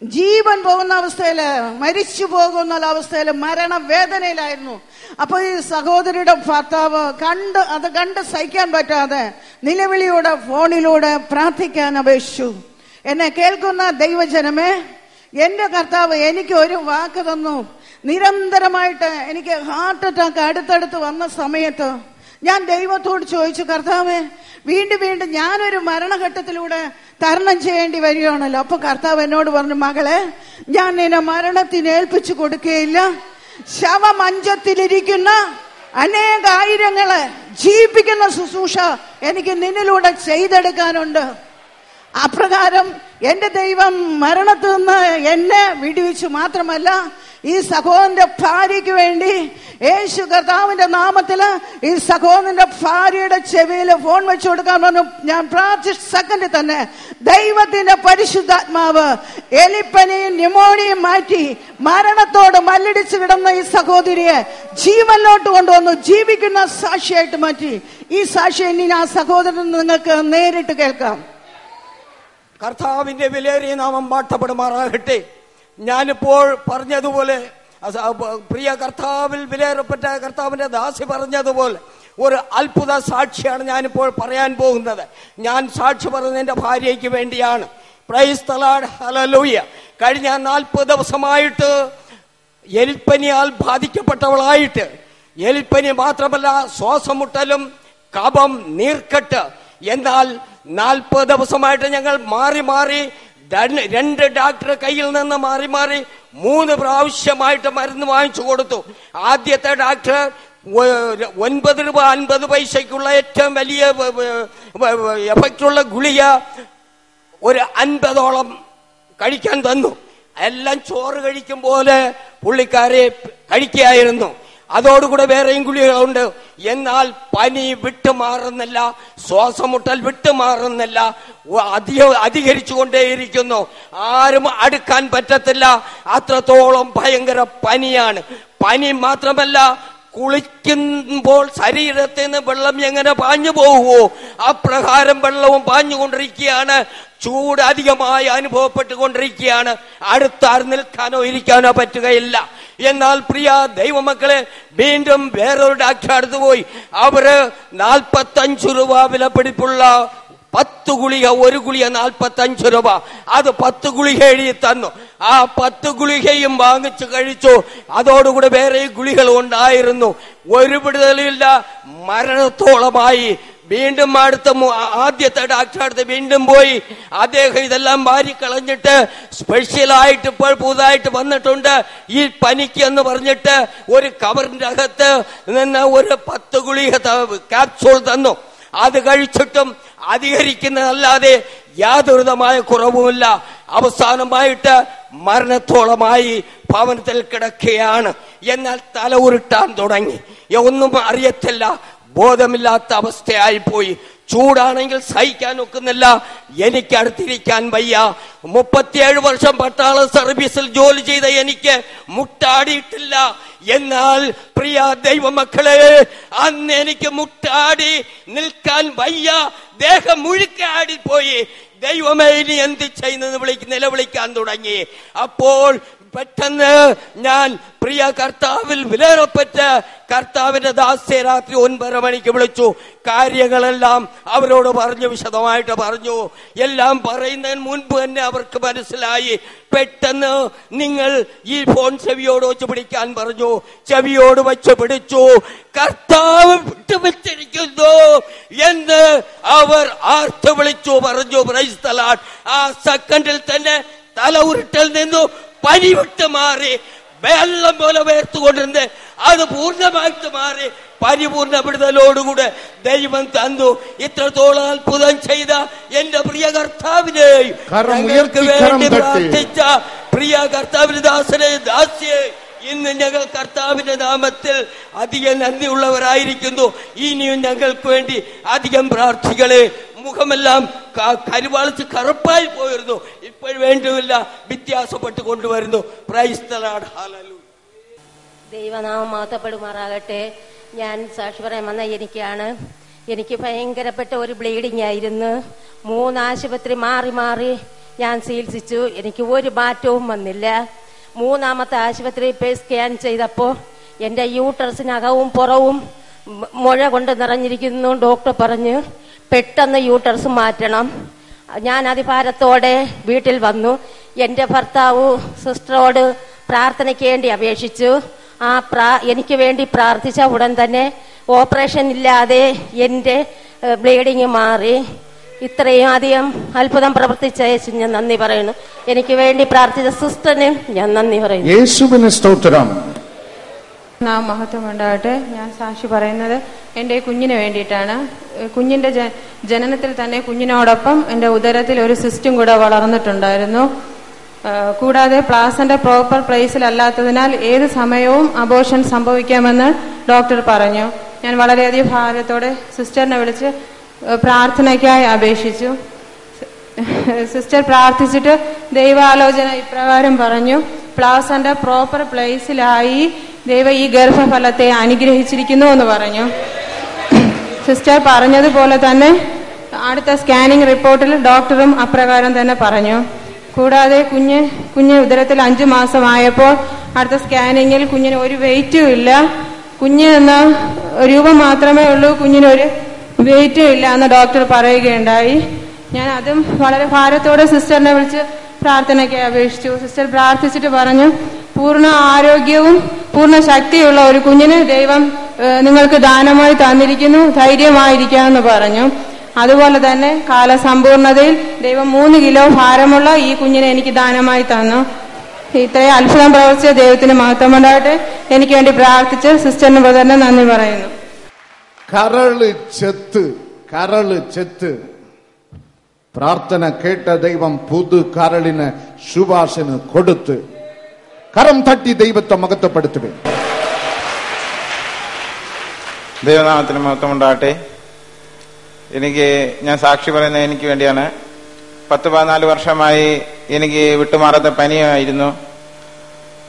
ജീവൻ പോകുന്ന അവസ്ഥയില്, മരിച്ചു പോകുന്ന അവസ്ഥയില്, മരണവേദനയിലായിരുന്നു. അപ്പൊ ഈ സഹോദരിയുടെ ഭർത്താവ് കണ്ട് സഹിക്കാൻ പറ്റാതെ നിലവിളിയോടെ ഫോണിലൂടെ പ്രാർത്ഥിക്കാൻ അപേക്ഷിച്ചു. എന്നെ കേൾക്കുന്ന ദൈവജനമേ, എന്റെ കർത്താവ് എനിക്ക് ഒരു വാക്ക് തന്നു. നിരന്തരമായിട്ട് എനിക്ക് ഹാർട്ട് അറ്റാക്ക് അടുത്തടുത്ത് വന്ന സമയത്ത് ഞാൻ ദൈവത്തോട് ചോദിച്ചു, കർത്താവേ, വീണ്ടും വീണ്ടും ഞാനൊരു മരണഘട്ടത്തിലൂടെ തരണം ചെയ്യേണ്ടി വരികയാണല്ലോ. അപ്പൊ കർത്താവ് എന്നോട് പറഞ്ഞു, മകളെ, ഞാൻ നിന്നെ മരണത്തിന് ഏൽപ്പിച്ചു കൊടുക്കുകയില്ല. ശവമഞ്ചത്തിലിരിക്കുന്ന അനേകായിരങ്ങളെ ജീവിപ്പിക്കുന്ന ശുശ്രൂഷ എനിക്ക് നിന്നിലൂടെ ചെയ്തെടുക്കാനുണ്ട്. അപ്രകാരം എന്റെ ദൈവം മരണത്തിൽ നിന്ന് എന്നെ വിടുവിച്ചു മാത്രമല്ല, ഈ സഹോദരന്റെ ഭാര്യയ്ക്ക് വേണ്ടി യേശു കർത്താവിന്റെ നാമത്തില് ഈ സഹോദരന്റെ ഭാര്യയുടെ ചെവിയിൽ ഫോൺ വെച്ചു കൊടുക്കാൻ പറഞ്ഞു. ഞാൻ പ്രാർത്ഥിച്ച സെക്കൻഡിൽ തന്നെ ദൈവത്തിന്റെ പരിശുദ്ധാത്മാവ് എലിപ്പനിയും ന്യൂമോണിയും മാറ്റി മരണത്തോട് മല്ലടിച്ചു കിടന്ന ഈ സഹോദരിയെ ജീവനിലോട്ട് കൊണ്ടുവന്നു, ജീവിക്കുന്ന സാക്ഷിയായിട്ട് മാറ്റി. ഈ സാക്ഷി ഇനി ആ സഹോദരൻ നിങ്ങൾക്ക് നേരിട്ട് കേൾക്കാം. കർത്താവിന്റെ വിലയേറിയ നാമം വാഴ്ത്തപ്പെടുമാറാകട്ടെ. ഞാനിപ്പോൾ പറഞ്ഞതുപോലെ, പ്രിയ കർത്താവിൽ വിലയേറപ്പെട്ട കർത്താവിന്റെ ദാസി പറഞ്ഞതുപോലെ ഒരു അത്ഭുത സാക്ഷിയാണ് ഞാനിപ്പോൾ പറയാൻ പോകുന്നത്. ഞാൻ സാക്ഷി പറയുന്നത് എന്റെ ഭാര്യയ്ക്ക് വേണ്ടിയാണ്. Praise the Lord, hallelujah. കഴിഞ്ഞ 40 ദിവസമായിട്ട് എലിപ്പനിയാൽ ബാധിക്കപ്പെട്ടവളായിട്ട്, എലിപ്പനി മാത്രമല്ല ശ്വാസം മുട്ടലും കഫം നീർക്കെട്ട്. എന്നാൽ 40 ദിവസമായിട്ട് ഞങ്ങൾ മാറി മാറി 2 ഡോക്ടറെ കയ്യിൽ നിന്ന് മാറി മാറി 3 പ്രാവശ്യമായിട്ട് മരുന്ന് വാങ്ങിച്ചു കൊടുത്തു. ആദ്യത്തെ ഡോക്ടർ 9 രൂപ 50 പൈസയ്ക്കുള്ള ഏറ്റവും വലിയ എഫക്റ്റുള്ള ഗുളിക ഒരു 50ഓളം കഴിക്കാൻ തന്നു. എല്ലാം ചോറ് കഴിക്കും പോലെ പുള്ളിക്കാരെ കഴിക്കുകയായിരുന്നു. അതോടുകൂടെ വേറെയും ഗുളികകളുണ്ട്. എന്നാൽ പനി വിട്ടുമാറുന്നില്ല, ശ്വാസമുട്ടൽ വിട്ടുമാറുന്നില്ല, അധികരിച്ചുകൊണ്ടേയിരിക്കുന്നു. ആരും അടുക്കാൻ പറ്റത്തില്ല, അത്രത്തോളം ഭയങ്കര പനിയാണ്. പനി മാത്രമല്ല, കുളിക്കുമ്പോൾ ശരീരത്തിൽ നിന്ന് വെള്ളം എങ്ങനെ പാഞ്ഞു പോകുമോ അപ്രകാരം വെള്ളവും പാഞ്ഞുകൊണ്ടിരിക്കുകയാണ്. ചൂട് അധികമായി അനുഭവപ്പെട്ടുകൊണ്ടിരിക്കുകയാണ്. അടുത്താറ് നിൽക്കാനോ ഇരിക്കാനോ പറ്റുകയില്ല. എന്നാൽ പ്രിയ ദൈവമക്കളെ, വീണ്ടും വേറൊരു ഡോക്ടർ അടുത്ത് പോയി. അവര് 45 രൂപ വിലപിടിപ്പുള്ള 10 ഗുളിക, ഒരു ഗുളിക 45 രൂപ, അത് 10 ഗുളിക എഴുതി തന്നു. ആ 10 ഗുളികയും വാങ്ങിച്ചു കഴിച്ചു. അതോടുകൂടെ വേറെ ഗുളികൾ ഉണ്ടായിരുന്നു. ഒരു വിടുതലില്ല, മരണത്തോളമായി. വീണ്ടും ആദ്യത്തെ ഡോക്ടർ അടുത്ത് വീണ്ടും പോയി. അദ്ദേഹം ഇതെല്ലാം വാരിക്കളഞ്ഞിട്ട് സ്പെഷ്യലായിട്ട് ഇപ്പോൾ പുതുതായിട്ട് വന്നിട്ടുണ്ട് ഈ പനിക്ക് എന്ന് പറഞ്ഞിട്ട് ഒരു കവറിന്റെ അകത്ത് നിന്ന് ഒരു 10 ഗുളിക ക്യാപ്സൂൾ തന്നു. അത് കഴിച്ചിട്ടും അധികരിക്കുന്നതല്ലാതെ യാതൊരുവിധമായ കുറവുമില്ല. അവസാനമായിട്ട് മരണത്തോളമായി ഭവനത്തിൽ കിടക്കുകയാണ്. എന്നാൽ തല ഉരുട്ടാൻ തുടങ്ങി, ഒന്നും അറിയത്തില്ല, ബോധമില്ലാത്ത അവസ്ഥയായി പോയി. ചൂടാണെങ്കിൽ സഹിക്കാൻ ഒക്കുന്നില്ല, എനിക്ക് അടുത്തിരിക്കാൻ വയ്യ. 37 വർഷം പട്ടാള സർവീസിൽ ജോലി ചെയ്ത എനിക്ക് മുട്ടാടിയിട്ടില്ല. എന്നാൽ പ്രിയ ദൈവമക്കളെ, അന്ന് എനിക്ക് മുട്ടാടി നിൽക്കാൻ വയ്യ, ദേഹം മുഴുക്കാടിപ്പോയി. ദൈവമേ ഇനി എന്ത് ചെയ്യുന്നത് നിലവിളിക്കാൻ തുടങ്ങി. അപ്പോൾ പെട്ടെന്ന് ഞാൻ പ്രിയ കർത്താവിൽ വിലയേറപ്പെട്ട് കർത്താവിന്റെ ദാസ്യെ രാത്രി 9:30 മണിക്ക് വിളിച്ചു. കാര്യങ്ങളെല്ലാം അവരോട് പറഞ്ഞു, വിശദമായിട്ട് പറഞ്ഞു. എല്ലാം പറയുന്നതിന് മുൻപ് തന്നെ അവർക്ക് മനസ്സിലായി. പെട്ടെന്ന് നിങ്ങൾ ഈ ഫോൺ ചെവിയോട് വെച്ച് പിടിക്കാൻ പറഞ്ഞു. ചെവിയോട് വെച്ച് പിടിച്ചു. കർത്താവ് വിട്ടുവെച്ചിരിക്കുന്നു എന്ന് അവർ ആർത്ത് വിളിച്ചു പറഞ്ഞു. Praise the Lord. ആ സെക്കൻഡിൽ തന്നെ തല ഉരുട്ടൽ നിന്നു പനി വിട്ട് മാറി. വെള്ളം പോലെ വേർത്തുകൊണ്ടിരുന്ന് അത് പൂർണ്ണമായിട്ട് മാറി. പരിപൂർണ വിടുതലോടുകൂടെ ദൈവം തന്നു. ഇത്രത്തോളം അത്ഭുതം ചെയ്ത എന്റെ പ്രിയ കർത്താവിനെ, ഞങ്ങൾക്ക് വേണ്ടി പ്രാർത്ഥിച്ച പ്രിയ കർത്താവിന്റെ ദാസനെ, ദാസ്യെ, ഇന്ന് ഞങ്ങൾ കർത്താവിന്റെ നാമത്തിൽ അധികം നന്ദിയുള്ളവരായിരിക്കുന്നു. ഇനിയും ഞങ്ങൾക്ക് വേണ്ടി അധികം പ്രാർത്ഥികളെ. മുഖമെല്ലാം കരുവാളിച്ച് കറുപ്പായി പോയിരുന്നു, ഇപ്പോൾ വേണ്ടുമില്ല, വ്യത്യാസപ്പെട്ട് കൊണ്ടുവരുന്നു. Praise the Lord, hallelujah. ദൈവനാമം മഹത്വപ്പെടുമാറാകട്ടെ. ഞാൻ സാക്ഷി പറയാൻ വന്ന എനിക്ക് ഭയങ്കരപ്പെട്ട ഒരു ബ്ലീഡിംഗ് ആയിരുന്നു. 3 ആശുപത്രി മാറി മാറി ഞാൻ ചികിത്സിച്ചു. എനിക്ക് ഒരു മാറ്റവും വന്നില്ല. 3ാമത്തെ ആശുപത്രി സ്കാൻ ചെയ്തപ്പോൾ എന്റെ യൂട്ടറസിനകവും പുറവും മുഴ കൊണ്ട് നിറഞ്ഞിരിക്കുന്നു. ഡോക്ടർ പറഞ്ഞു പെട്ടെന്ന് യൂട്ടറസ് മാറ്റണം. ഞാൻ അതിഭാരത്തോടെ വീട്ടിൽ വന്നു. എന്റെ ഭർത്താവ് സിസ്റ്ററോട് പ്രാർത്ഥനയ്ക്ക് വേണ്ടി അപേക്ഷിച്ചു. എനിക്ക് വേണ്ടി പ്രാർത്ഥിച്ച ഉടൻ തന്നെ ഓപ്പറേഷൻ ഇല്ലാതെ എന്റെ ബ്ലീഡിങ് മാറി. ഇത്രയും അധികം അത്ഭുതം പ്രവർത്തിച്ച യേശു ഞാൻ നന്ദി പറയുന്നു. എനിക്ക് വേണ്ടി പ്രാർത്ഥിച്ച സിസ്റ്ററിനും ഞാൻ നന്ദി പറയുന്നു. യേശുവിന് സ്തോത്രം. നാം മഹത്വം ഉണ്ടാകട്ടെ. ഞാൻ സാക്ഷി പറയുന്നത് എൻ്റെ കുഞ്ഞിന് വേണ്ടിയിട്ടാണ്. കുഞ്ഞിൻ്റെ ജനനത്തിൽ തന്നെ കുഞ്ഞിനോടൊപ്പം എൻ്റെ ഉദരത്തിൽ ഒരു സിസ്റ്റും കൂടെ വളർന്നിട്ടുണ്ടായിരുന്നു. കൂടാതെ പ്ലാസന്റെ പ്രോപ്പർ പ്ലേസിലല്ലാത്തതിനാൽ ഏത് സമയവും അബോർഷൻ സംഭവിക്കാമെന്ന് ഡോക്ടർ പറഞ്ഞു. ഞാൻ വളരെയധികം ഭാരത്തോടെ സിസ്റ്ററിനെ വിളിച്ച് പ്രാർത്ഥനയ്ക്കായി അപേക്ഷിച്ചു. സിസ്റ്റർ പ്രാർത്ഥിച്ചിട്ട് ദൈവാലോചന ഇപ്രകാരം പറഞ്ഞു: പ്ലാസന്റെ പ്രോപ്പർ പ്ലേസിലായി ദൈവം ഈ ഗർഭഫലത്തെ അനുഗ്രഹിച്ചിരിക്കുന്നു എന്ന് പറഞ്ഞു. സിസ്റ്റർ പറഞ്ഞതുപോലെ തന്നെ അടുത്ത സ്കാനിംഗ് റിപ്പോർട്ടിൽ ഡോക്ടറും അപ്രകാരം തന്നെ പറഞ്ഞു. കൂടാതെ കുഞ്ഞ് ഉദരത്തിൽ 5 മാസമായപ്പോൾ അടുത്ത സ്കാനിങ്ങിൽ കുഞ്ഞിന് ഒരു വെയിറ്റും ഇല്ല. കുഞ്ഞ് എന്ന രൂപം മാത്രമേ ഉള്ളൂ, കുഞ്ഞിനൊരു വെയിറ്റും ഇല്ല എന്ന് ഡോക്ടർ പറയുകയുണ്ടായി. ഞാൻ അതും വളരെ ഭാരത്തോടെ സിസ്റ്ററിനെ വിളിച്ച് പ്രാർത്ഥനയ്ക്ക് അപേക്ഷിച്ചു. സിസ്റ്റർ പ്രാർത്ഥിച്ചിട്ട് പറഞ്ഞു: പൂർണ്ണ ആരോഗ്യവും പൂർണ്ണ ശക്തിയുള്ള ഒരു കുഞ്ഞിന് ദൈവം നിങ്ങൾക്ക് ദാനമായി തന്നിരിക്കുന്നു, ധൈര്യമായിരിക്കാമെന്ന് പറഞ്ഞു. അതുപോലെ തന്നെ കാലസമ്പൂർണതയിൽ ദൈവം 3 കിലോ ഭാരമുള്ള ഈ കുഞ്ഞിനെ എനിക്ക് ദാനമായി തന്നു. ഇത്രയും അത്ഭുതം പ്രവർത്തിച്ച ദൈവത്തിന് മഹത്വമുണ്ടാകട്ടെ. എനിക്ക് വേണ്ടി പ്രാർത്ഥിച്ച് സിസ്റ്ററിന് ബ്രദറിന് നന്ദി പറയുന്നു. കരള് ചെത്ത് പ്രാർത്ഥന കേട്ട ദൈവം പുതു കരളിന് ശുപാർശന് കൊടുത്ത് കരം തട്ടി ദൈവത്തെ മഹത്വപ്പെടുത്തുക. ദൈവനാമത്തിന് മഹത്വമുണ്ടാകട്ടെ. ഞാൻ സാക്ഷി പറയുന്നത് എനിക്ക് വേണ്ടിയാണ്. 10-14 വർഷമായി എനിക്ക് വിട്ടുമാറാത്ത പനിയായിരുന്നു.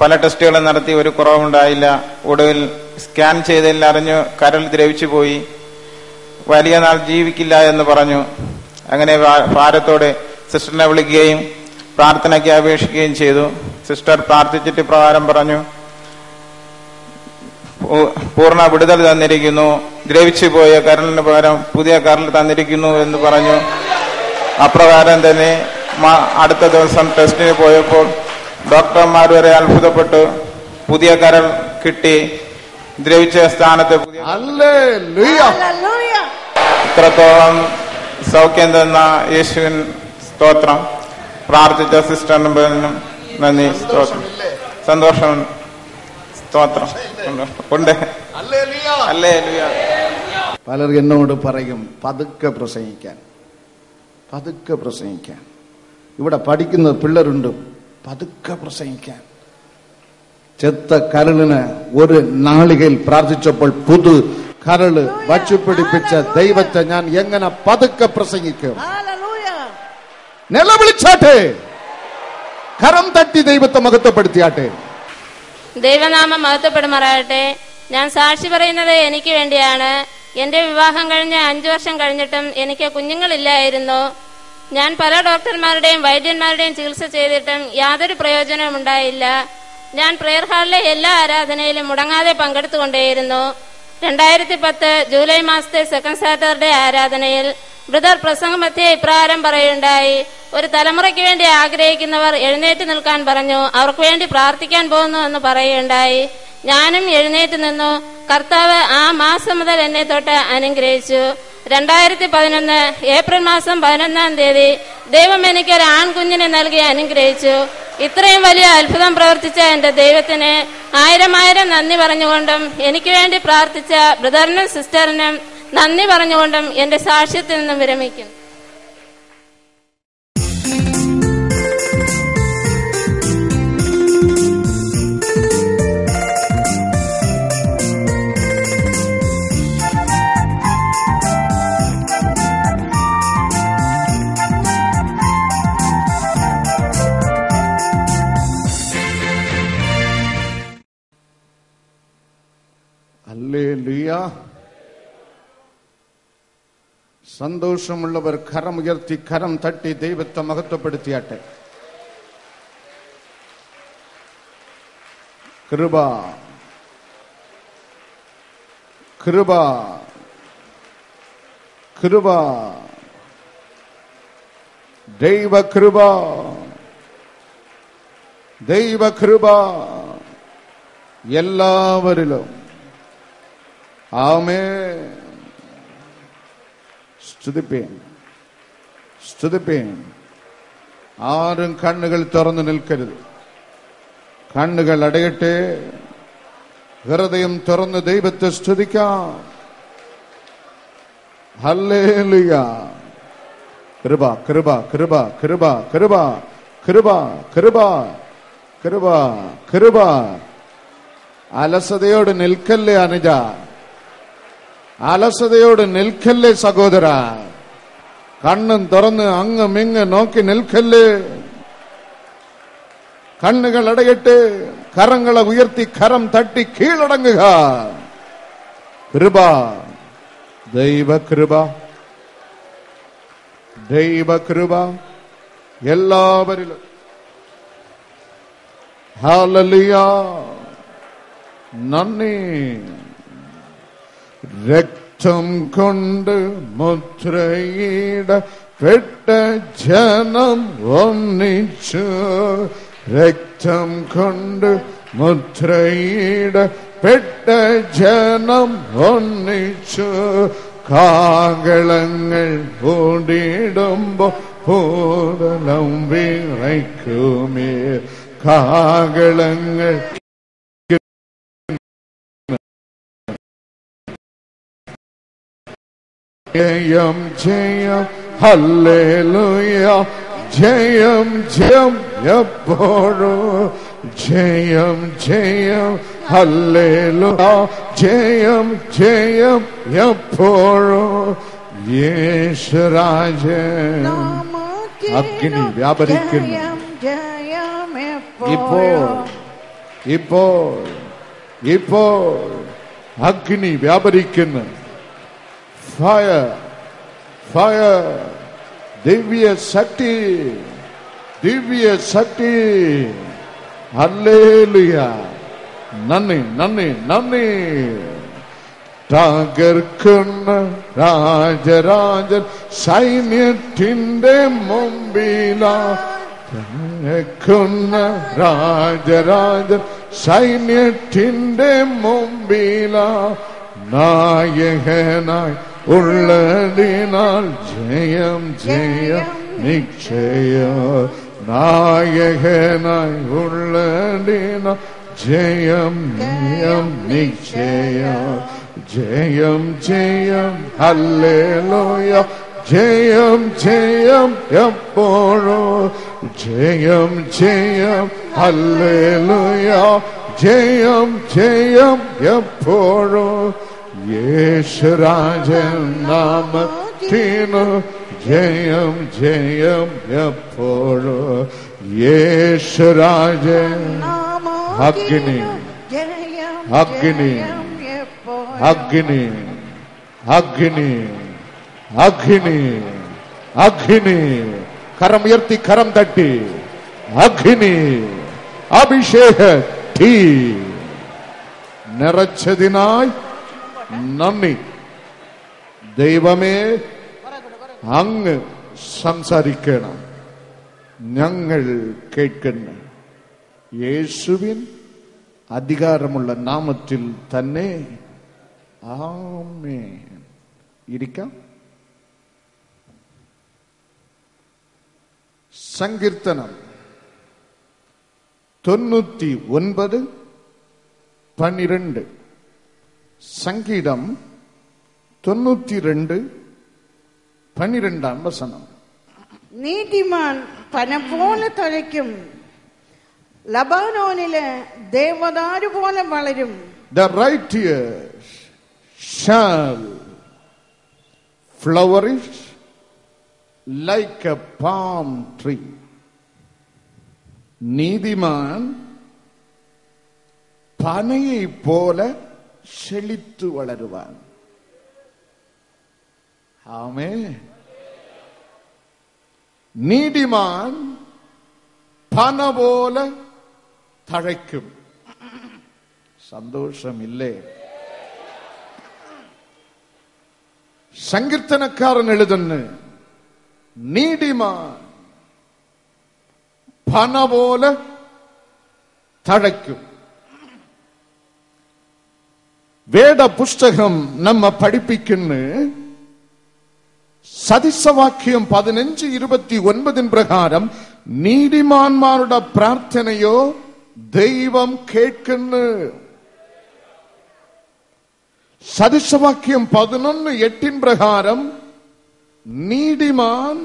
പല ടെസ്റ്റുകളും നടത്തി ഒരു കുറവുണ്ടായില്ല. ഒടുവിൽ സ്കാൻ ചെയ്തതിൽ അറിഞ്ഞു കരൾ ദ്രവിച്ചു പോയി, വലിയ നാൾ ജീവിക്കില്ല എന്ന് പറഞ്ഞു. അങ്ങനെ ഭാരത്തോടെ സിസ്റ്ററിനെ വിളിക്കുകയും പ്രാർത്ഥനയ്ക്ക് അപേക്ഷിക്കുകയും ചെയ്തു. സിസ്റ്റർ പ്രാർത്ഥിച്ചിട്ട് പ്രകാരം പറഞ്ഞു: പൂർണ്ണ വിടുതൽ തന്നിരിക്കുന്നു, ദ്രവിച്ചു പോയ കരളിന് പകരം പുതിയ കരൾ തന്നിരിക്കുന്നു എന്ന് പറഞ്ഞു. അപ്രകാരം തന്നെ അടുത്ത ദിവസം ടെസ്റ്റിന് പോയപ്പോൾ ഡോക്ടർമാർ വരെ അത്ഭുതപ്പെട്ടു. പുതിയ കരൾ കിട്ടി, ദ്രവിച്ച സ്ഥാനത്ത് പുതിയ. ഇത്രത്തോളം സൗഖ്യം തന്ന യേശുവിൻ സ്തോത്രം. പ്രാർത്ഥിച്ച സിസ്റ്ററിനും നന്ദി, സ്തോത്രം, സന്തോഷം, സ്തോത്രം ഉണ്ട്. പലർ എന്നോട് പറയും പതുക്കെ പ്രസംഗിക്കാൻ. ഇവിടെ പഠിക്കുന്ന പിള്ളേരുണ്ട്, പതുക്കെ പ്രസംഗിക്കാൻ. ചെത്ത കരളിന് ഒരു നാളികയിൽ പ്രാർത്ഥിച്ചപ്പോൾ പുതു കരള് വച്ചുപിടിപ്പിച്ച ദൈവത്തെ ഞാൻ എങ്ങനെ പതുക്കെ പ്രസംഗിക്കും? നിലവിളിച്ചാട്ടെ, കരം തട്ടി ദൈവത്തെ മഹത്വപ്പെടുത്തിയാട്ടെ. ദൈവനാമം മഹത്വപ്പെടുമാറാകട്ടെ. ഞാൻ സാക്ഷി പറയുന്നത് എനിക്ക് വേണ്ടിയാണ്. എന്റെ വിവാഹം കഴിഞ്ഞ് 5 വർഷം കഴിഞ്ഞിട്ടും എനിക്ക് കുഞ്ഞുങ്ങളില്ലായിരുന്നു. ഞാൻ പല ഡോക്ടർമാരുടെയും വൈദ്യന്മാരുടെയും ചികിത്സ ചെയ്തിട്ടും യാതൊരു പ്രയോജനവും ഉണ്ടായില്ല. ഞാൻ പ്രെയർ ഹാളിലെ എല്ലാ ആരാധനയിലും മുടങ്ങാതെ പങ്കെടുത്തുകൊണ്ടേയിരുന്നു. 2010 ജൂലൈ മാസത്തെ സെക്കൻഡ് സാറ്റർഡേ ആരാധനയിൽ ബ്രദർ പ്രസംഗമധ്യേ ഇപ്രകാരം പറയുണ്ടായി: ഒരു തലമുറയ്ക്ക് വേണ്ടി ആഗ്രഹിക്കുന്നവർ എഴുന്നേറ്റ് നിൽക്കാൻ പറഞ്ഞു, അവർക്ക് വേണ്ടി പ്രാർത്ഥിക്കാൻ പോകുന്നു എന്ന് പറയുകയുണ്ടായി. ഞാനും എഴുന്നേറ്റ് നിന്നു. കർത്താവ് ആ മാസം മുതൽ എന്നെ തൊട്ട് അനുഗ്രഹിച്ചു. 2011 ഏപ്രിൽ മാസം 11-ാം തീയതി ദൈവം എനിക്കൊരു ആൺകുഞ്ഞിനെ നൽകി അനുഗ്രഹിച്ചു. ഇത്രയും വലിയ അത്ഭുതം പ്രവർത്തിച്ച എന്റെ ദൈവത്തിന് 1000 നന്ദി പറഞ്ഞുകൊണ്ടും എനിക്ക് വേണ്ടി പ്രാർത്ഥിച്ച ബ്രദറിനും സിസ്റ്ററിനും നന്ദി പറഞ്ഞുകൊണ്ടും എന്റെ സാക്ഷ്യത്തിൽ നിന്നും വിരമിക്കുന്നു. ഹല്ലേലൂയ. സന്തോഷമുള്ളവർ കരമുയർത്തി കരം തട്ടി ദൈവത്തെ മഹത്വപ്പെടുത്തിയാട്ടെ. കൃപ കൃപ കൃപ ദൈവകൃപ ദൈവകൃപ എല്ലാവരിലും. ആമേൻ. സ്തുതിപ്പേൻ. ആരും കണ്ണുകൾ തുറന്നു നിൽക്കരുത്. കണ്ണുകൾ അടയട്ടെ. ഹൃദയം തുറന്ന് ദൈവത്തെ സ്തുതിക്കാം. ഹല്ലേലൂയ. കൃപ കൃപ കൃപ കൃപ കൃപ കൃപ കൃപ കൃപ കൃപ. അലസതയോട് നിൽക്കല്ലേ അനുജ, അലസതയോട് നിൽക്കല്ലേ സഹോദര. കണ്ണും തുറന്ന് അങ്ങും ഇങ്ങ് നോക്കി നിൽക്കല്ലേ. കണ്ണുകൾ അടയട്ടെ, കരങ്ങളെ ഉയർത്തി കരം തട്ടി കീഴടങ്ങുക. കൃപ, ദൈവകൃപ, ദൈവകൃപ എല്ലാവരിലും. ഹല്ലേലൂയ. നന്ദി. രക്തം കൊണ്ട് മുദ്രയിടപ്പെട്ട ജനം ഒന്നിച്ചു, രക്തം കൊണ്ട് മുദ്രയിടപ്പെട്ട ജനം ഒന്നിച്ചു, കാകളങ്ങൾ ഓടിടുമ്പോ ഭൂതലം വിറയ്ക്കുമേ. കാകളങ്ങൾ ജയം ജയം ഹല്ലേലൂയ. ജയം ജയം എപ്പോഴും, ജയം ജയം ഹല്ലേലൂയ. ജയം ജയം എപ്പോഴും. യേശുരാജൻ അഗ്നി വ്യാപരിക്കുന്നു. ഇപ്പോൾ ഇപ്പോൾ ഇപ്പോൾ അഗ്നി വ്യാപരിക്കുന്നു. Fire fire. ദിവ്യ ശക്തി, ദിവ്യ ശക്തി. ഹല്ലേലൂയ. നന്ദി നന്ദി നന്ദി. തകർക്കുന്ന രാജരാജൻ സൈന്യത്തിന്റെ മുമ്പിലാ. തകർക്കുന്ന രാജരാജൻ സൈന്യത്തിന്റെ മുമ്പിലാ. നായകനായി ഉള്ളതിനാൽ ജയം ജയം നിശ്ചയം. നായകനായി ഉള്ളതിനാൽ ജയം ജയം നിശ്ചയം. ജയം ജയം ഹല്ലേലൂയ. ജയം ജയം എപ്പോഴും. ജയം ജയം ഹല്ലേലൂയ. ജയം ജയം എപ്പോഴും. യേശുരാജൻ നാമത്തിനു ജയം ജയം എപ്പോഴും. യേശുരാജൻ അഗ്നി അഗ്നി അഗ്നി അഗ്നി അഗ്നി അഗ്നി. കരം ഉയർത്തി കരം തട്ടി. അഗ്നി, അഭിഷേക തീ നിറച്ചതിനായി നന്ദി. ദൈവമേ, അങ്ങ് സംസാരിക്കണം, ഞങ്ങൾ കേൾക്കുന്നു. യേശുവിൻ അധികാരമുള്ള നാമത്തിൽ തന്നെ ആമേൻ. ഇരിക്കാം. സങ്കീർത്തനം 99:12. സംഗീതം 92:12. നീതിമാൻ പന പോലെ തഴയ്ക്കും, ലബാനോനിലെ ദേവദാരു പോലെ വളരും. The righteous shall flourish like a palm tree. നീതിമാൻ പനയെ പോലെ செழித்து വളരുവാൻ. ആമേൻ. നീതിമാൻ പന പോലെ തഴയ്ക്കും. സന്തോഷമില്ലേ? സങ്കീർത്തനക്കാരൻ എഴുതുന്നു, നീതിമാൻ പന പോലെ തഴയ്ക്കും. വേദ പുസ്തകം നമ്മ പഠിപ്പിക്കുന്നു. സദൃശവാക്യം 15:29 പ്രകാരം നീതിമാന്മാരുടെ പ്രാർത്ഥനയോ ദൈവം കേൾക്കുന്നു. സദൃശവാക്യം 11:8 പ്രകാരം നീതിമാൻ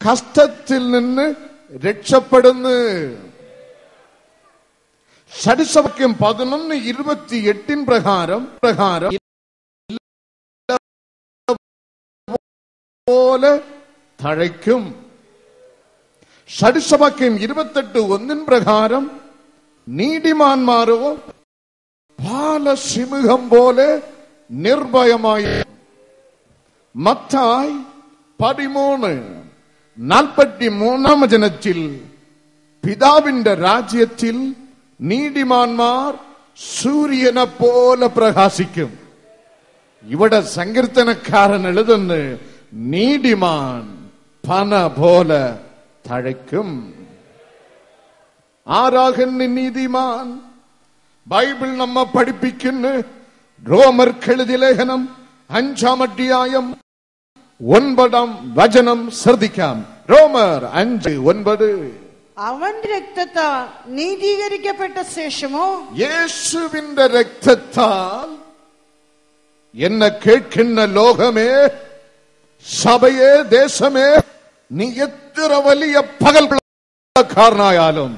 കഷ്ടത്തിൽ നിന്ന് രക്ഷപ്പെടുന്നു. സദൃശവാക്യം 11:28 പ്രകാരം പോലെ തഴയ്ക്കും. സദൃശവാക്യം 28:1 പ്രകാരം നീതിമാന്മാരോ ബാലസിംഹം പോലെ നിർഭയമായി. മത്തായി 13:43 വചനത്തിൽ പിതാവിന്റെ രാജ്യത്തിൽ നീതിമാന്മാർ സൂര്യനെ പോലെ പ്രകാശിക്കും. ഇവിടെ സങ്കീർത്തനക്കാരൻ എഴുതുന്നു, നീതിമാൻ പന പോലെ തഴയ്ക്കും. ആരാകുന്നു നീതിമാൻ? ബൈബിൾ നമ്മെ പഠിപ്പിക്കുന്നു. റോമർക്കെഴുതിയ ലേഖനം 5-ാം അധ്യായം 9-ാം വചനം ശ്രദ്ധിക്കാം. റോമർ 5:9. അവൻ രക്തത്താൽ നീതീകരിക്കപ്പെട്ട ശേഷമോ, യേശുവിന്റെ രക്തത്താൽ എന്നെ കേൾക്കുന്ന ലോകമേ, സഭയെ, ദേശമേ, നീ എത്ര വലിയ പകൽക്കാരനായാലും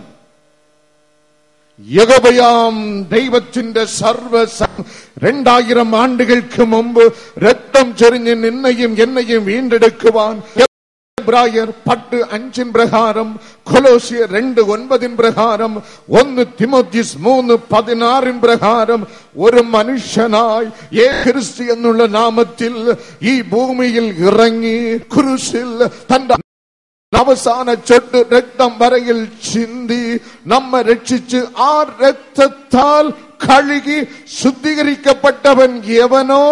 യഹോവയാം ദൈവത്തിന്റെ 2000 ആണ്ടുകൾക്ക് മുമ്പ് രക്തം ചൊരിഞ്ഞ് നിന്നെയും എന്നെയും വീണ്ടെടുക്കുവാൻ എബ്രായർ 10:5 പ്രകാരം, കൊലോസ്യർ 2:9 പ്രകാരം, 1 തിമോഥെയോസ് 3:16 പ്രകാരം ഒരു മനുഷ്യനായി യേശു എന്നുള്ള നാമത്തിൽ ഈ ഭൂമിയിൽ ഇറങ്ങി കുരിശിൽ തന്റെ അവസാന ചൊട്ട് രക്തം വരയിൽ ചിന്തി നമ്മെ രക്ഷിച്ച് ആ രക്തത്താൽ കഴുകി ശുദ്ധീകരിക്കപ്പെട്ടവൻ യവനോ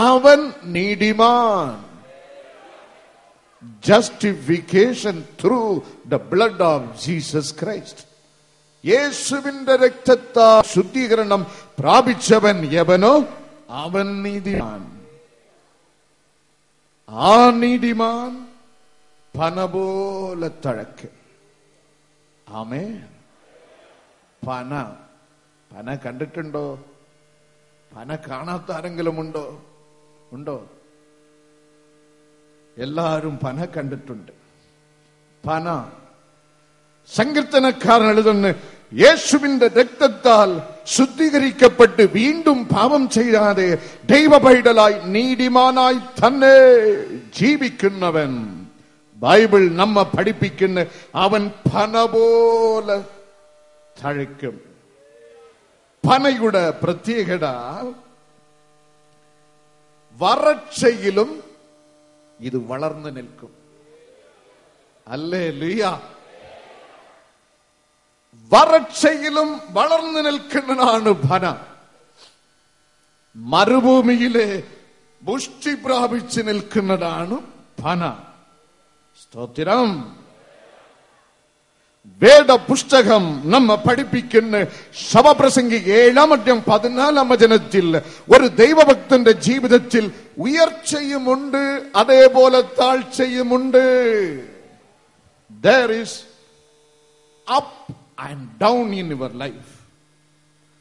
അവൻ നീതിമാൻ. Justification through the blood of Jesus Christ. യേശുവിന്റെ രക്തത്താൽ ശുദ്ധീകരണം പ്രാപിച്ചവൻ യവനോ അവൻ നീതിമാൻ. ആ നീതിമാൻ പന പോലെ തഴയ്ക്കും. ആമേൻ. പന കണ്ടിട്ടുണ്ടോ? പന കാണാത്ത ആരെങ്കിലും ഉണ്ടോ? എല്ലാവരും പന കണ്ടിട്ടുണ്ട്. പന സങ്കീർത്തനക്കാരൻ എഴുതുന്നു, യേശുവിന്റെ രക്തത്താൽ ശുദ്ധീകരിക്കപ്പെട്ട് വീണ്ടും പാപം ചെയ്യാതെ ദൈവപൈതലായി നീതിമാനായി തന്നെ ജീവിക്കുന്നവൻ. ബൈബിൾ നമ്മെ പഠിപ്പിക്കുന്ന അവൻ പന പോലെ തഴയ്ക്കും. പനയുടെ പ്രത്യേകത വരൾച്ചയിലും ഇത് വളർന്നു നിൽക്കും. ഹല്ലേലൂയ. വരൾച്ചയിലും വളർന്നു നിൽക്കുന്നതാണ് പന. മരുഭൂമിയിലെ പുഷ്ടി പ്രാപിച്ച് നിൽക്കുന്നതാണ് പന. സ്തോത്രം. വേദപുസ്തകം നമ്മെ പഠിപ്പിക്കുന്ന ശവപ്രസംഗി 7-ാം അധ്യായം 14-ാം വചനത്തിൽ ഒരു ദൈവഭക്തന്റെ ജീവിതത്തിൽ ഉയർച്ചയുമുണ്ട്, അതേപോലെ താഴ്ചയുമുണ്ട്. There is up and down in your life.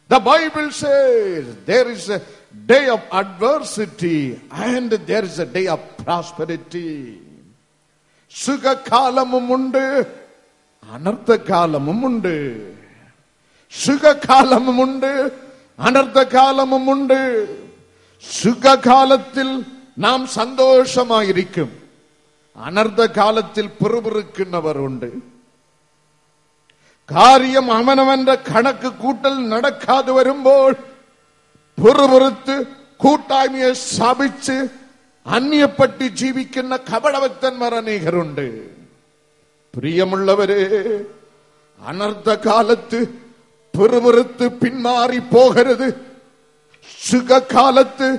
The Bible says there is a day of adversity and there is a day of prosperity. സുഖകാലമുമുണ്ട്, അനർത്ഥകാലമുമുണ്ട്. സുഖകാലമുമുണ്ട്, അനർത്ഥകാലമുമുണ്ട്. സുഖകാലത്തിൽ നാം സന്തോഷമായിരിക്കും, അനർത്ഥകാലത്തിൽ പിറുപിറുക്കുന്നവരുണ്ട്. കാര്യം അവനവന്റെ കണക്ക് കൂട്ടൽ നടക്കാതെ വരുമ്പോൾ പിറുപിറുത്ത് കൂട്ടായ്മയെ സ്ഥാപിച്ച് അന്യപ്പെട്ട് ജീവിക്കുന്ന കപടഭക്തന്മാർ അനേകരുണ്ട്. പ്രിയമുള്ളവരെ, അനർത്ഥകാലത്ത് പിറുപിറുത്ത് പിന്മാറി പോകരുത്. സുഖകാലത്ത്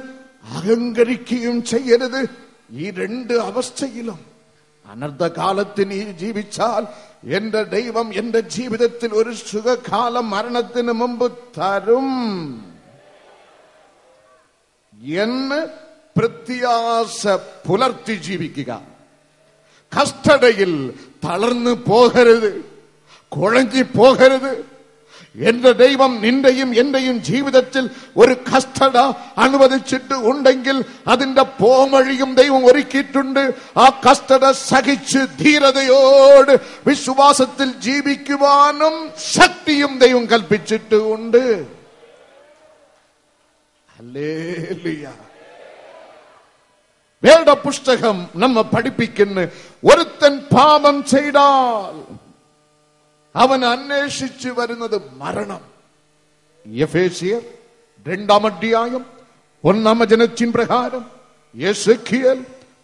അഹങ്കരിക്കുകയും ചെയ്യരുത്. ഈ 2 അവസ്ഥയിലും അനർത്ഥകാലത്ത് നീ ജീവിച്ചാൽ എന്റെ ദൈവം എന്റെ ജീവിതത്തിൽ ഒരു സുഖകാലം മരണത്തിന് മുമ്പ് തരും എന്ന് പ്രത്യാശ പുലർത്തി ജീവിക്കുക. കഷ്ടതയിൽ തളർന്നു പോകരുത്, കുഴഞ്ഞു പോകരുത്. എന്റെ ദൈവം നിന്റെയും എന്റെയും ജീവിതത്തിൽ ഒരു കഷ്ടത അനുവദിച്ചിട്ട് ഉണ്ടെങ്കിൽ അതിന്റെ പോംവഴിയും ദൈവം ഒരുക്കിയിട്ടുണ്ട്. ആ കഷ്ടത സഹിച്ച് ധീരതയോട് വിശ്വാസത്തിൽ ജീവിക്കുവാനും ശക്തിയും ദൈവം കൽപ്പിച്ചിട്ടുണ്ട്. ഹല്ലേലൂയ. വേദപുസ്തകം നമ്മെ പഠിപ്പിക്കുന്ന ഒരുത്തൻ പാപം ചെയ്താൽ അവൻ അന്വേഷിച്ചു വരുന്നത് മരണം. എഫേസ്യർ 2-ാം അധ്യായം 1-ാം വചനത്തിൻ പ്രകാരം, യെസേക്കിയേൽ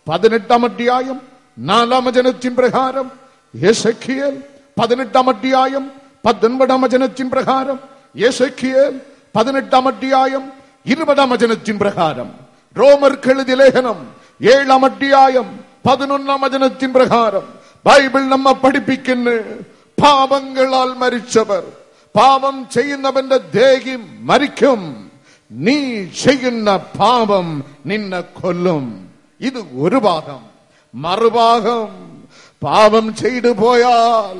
18-ാം അധ്യായം 4-ാം വചനത്തിൻ പ്രകാരം, യെസേക്കിയേൽ 18-ാം അധ്യായം 19-ാം വചനത്തിൻ പ്രകാരം, യെസേക്കിയേൽ 18-ാം അധ്യായം 20-ാം വചനത്തിൻ പ്രകാരം, റോമർക്ക് എഴുതിയ ലേഖനം 7-ാം അധ്യായം 11-ാം വചനത്തിൻ പ്രകാരം ബൈബിൾ നമ്മെ പഠിപ്പിക്കുന്നു. പാപങ്ങളാൽ മരിച്ചവർ, പാപം ചെയ്യുന്നവന്റെ ദേഹി മരിക്കും, നീ ചെയ്യുന്ന പാപം നിന്നെ കൊല്ലും. ഇത് ഒരു ഭാഗം. മറുഭാഗം, പാപം ചെയ്തു പോയാൽ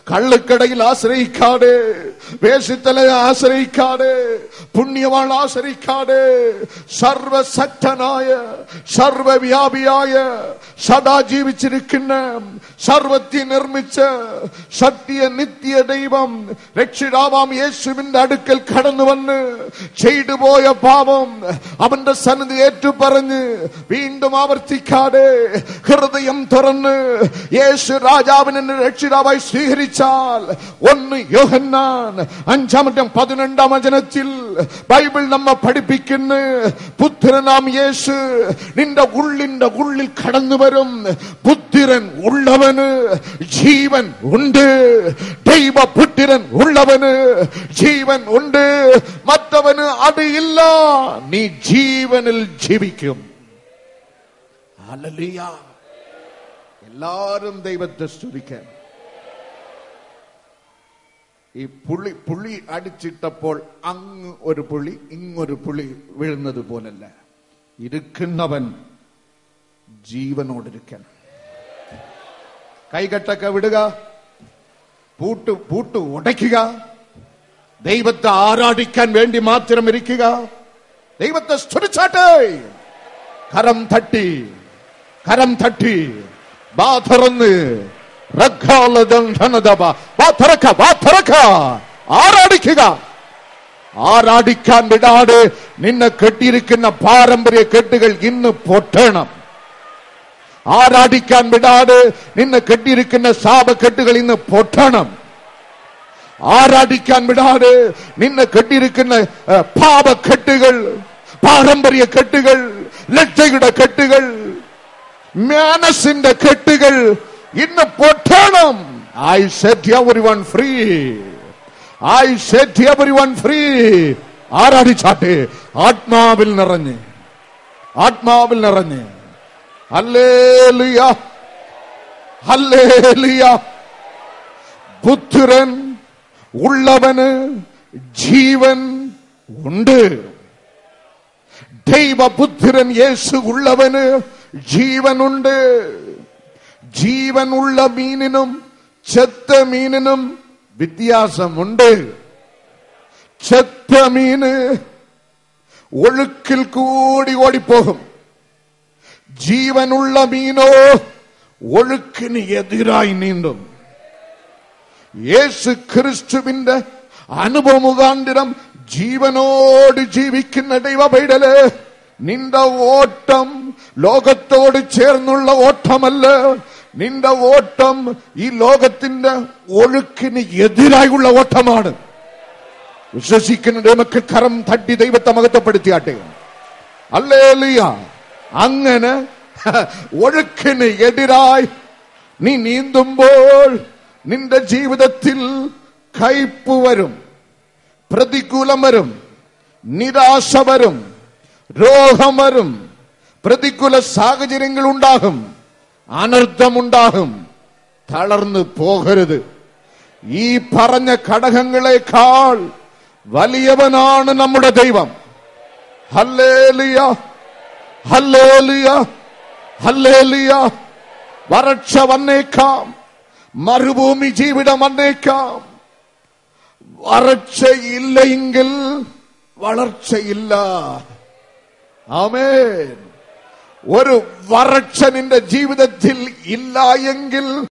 കള്ളുക്കടയിൽ ആശ്രയിക്കാതെ, വേശ്യത്തലയെ ആശ്രയിക്കാതെ, പുണ്യവാൾ ആശ്രയിക്കാതെ, സർവശക്തനായ സർവവ്യാപിയായ സദാ ജീവിച്ചിരിക്കുന്ന സർവത്തെ നിർമ്മിച്ച സത്യ നിത്യ ദൈവം രക്ഷിതാവാം യേശുവിന്റെ അടുക്കൽ കടന്നു വന്ന് ചെയ്തു പോയ പാപം അവന്റെ സന്നിധി ഏറ്റുപറഞ്ഞ് വീണ്ടും ആവർത്തിക്കാതെ ഹൃദയം തുറന്ന് യേശു രാജാവിനെ രക്ഷിതാവായി സ്വീകരിച്ചാൽ 1 യോഹന്നാൻ 5-12 വചനത്തിൽ ബൈബിൾ നമ്മെ പഠിപ്പിക്കുന്നു. പുത്രനാം യേശു നിന്റെ ഉള്ളിൽ കടന്നു വരും. പുത്രൻ ഉള്ളവന് ജീവൻ ഉണ്ട്. ദൈവപുത്രൻ ഉള്ളവന് ജീവൻ ഉണ്ട്. മറ്റവന് അത് ഇല്ല. നീ ജീവനിൽ ജീവിക്കും. ഹല്ലേലൂയ. എല്ലാരും ദൈവത്തെ സ്തുതിക്കാൻ. ഈ പുളി അടിച്ചിട്ടപ്പോൾ അങ്ങ് ഒരു പുളി ഇങ്ങൊരു പുളി വീഴുന്നത് പോലല്ല. ഇരിക്കുന്നവൻ ജീവനോടിരിക്കണം. കൈകെട്ടൊക്കെ വിടുക, പൂട്ട് ഉടയ്ക്കുക, ദൈവത്തെ ആരാധിക്കാൻ വേണ്ടി മാത്രം ഇരിക്കുക. ദൈവത്തെ സ്തുതിച്ചാട്ടെ. കരം തട്ടി വാ തുറന്ന് ആരാധിക്കുക. ആരാധിക്കാൻ വിടാതെ നിന്നെ കെട്ടിയിരിക്കുന്ന പാരമ്പര്യ കെട്ടുകൾ ഇന്ന് പൊട്ടണം. ആരാധിക്കാൻ വിടാതെ നിന്നെ കെട്ടിയിരിക്കുന്ന ശാപക്കെട്ടുകൾ ഇന്ന് പൊട്ടണം. ആരാധിക്കാൻ വിടാതെ നിന്നെ കെട്ടിയിരിക്കുന്ന പാപക്കെട്ടുകൾ, പാരമ്പര്യ കെട്ടുകൾ, ലജ്ജയുടെ കെട്ടുകൾ, മനസ്സിന്റെ കെട്ടുകൾ ഇന്ന് പൊട്ടണം. I set everyone free. I set everyone free. ആരാധിച്ചാട്ടെ. ആത്മാവിൽ നിറഞ്ഞ് ഹല്ലേലൂയ, ഹല്ലേലൂയ. പുത്രൻ ഉള്ളവന് ജീവൻ ഉണ്ട്. ദൈവപുത്രൻ യേശു ഉള്ളവന് ജീവനുണ്ട്. ജീവനുള്ള മീനിനും ചെത്ത മീനിനും വ്യത്യാസമുണ്ട്. ചെത്ത മീന് ഒഴുക്കിൽ കൂടി ഓടിപ്പോകും. ജീവനുള്ള മീനോ ഒഴുക്കിന് എതിരായി നീന്തും. യേശു ക്രിസ്തുവിന്റെ അനുഭവ മുഖാന്തരം ജീവനോട് ജീവിക്കുന്ന ദൈവ പൈതലേ, നിന്റെ ഓട്ടം ലോകത്തോട് ചേർന്നുള്ള ഓട്ടമല്ല. നിന്റെ ഓട്ടം ഈ ലോകത്തിന്റെ ഒഴുക്കിന് എതിരായുള്ള ഓട്ടമാണ്. വിശ്വസിക്കുന്ന ദൈവമക്കൾ കരം തട്ടി ദൈവത്തെ മഹത്വപ്പെടുത്തിയാട്ടെ. ഹല്ലേലൂയ. അങ്ങനെ ഒഴുക്കിന് എതിരായി നീ നീന്തുമ്പോൾ നിന്റെ ജീവിതത്തിൽ കയ്പ് വരും, പ്രതികൂലം വരും, നിരാശ വരും, രോഗം വരും, പ്രതികൂല സാഹചര്യങ്ങൾ ഉണ്ടാകും, അനർത്ഥമുണ്ടാകും. തളർന്നു പോകരുത്. ഈ പറഞ്ഞ ഘടകങ്ങളെക്കാൾ വലിയവനാണ് നമ്മുടെ ദൈവം. Hallelujah, hallelujah, hallelujah. വരൾച്ച വന്നേക്കാം, മരുഭൂമി ജീവിതം വന്നേക്കാം, വരൾച്ചയില്ലെങ്കിൽ വളർച്ചയില്ല. ആമേൻ. ഒരു വരൾച്ച നിന്റെ ജീവിതത്തിൽ ഇല്ല എങ്കിൽ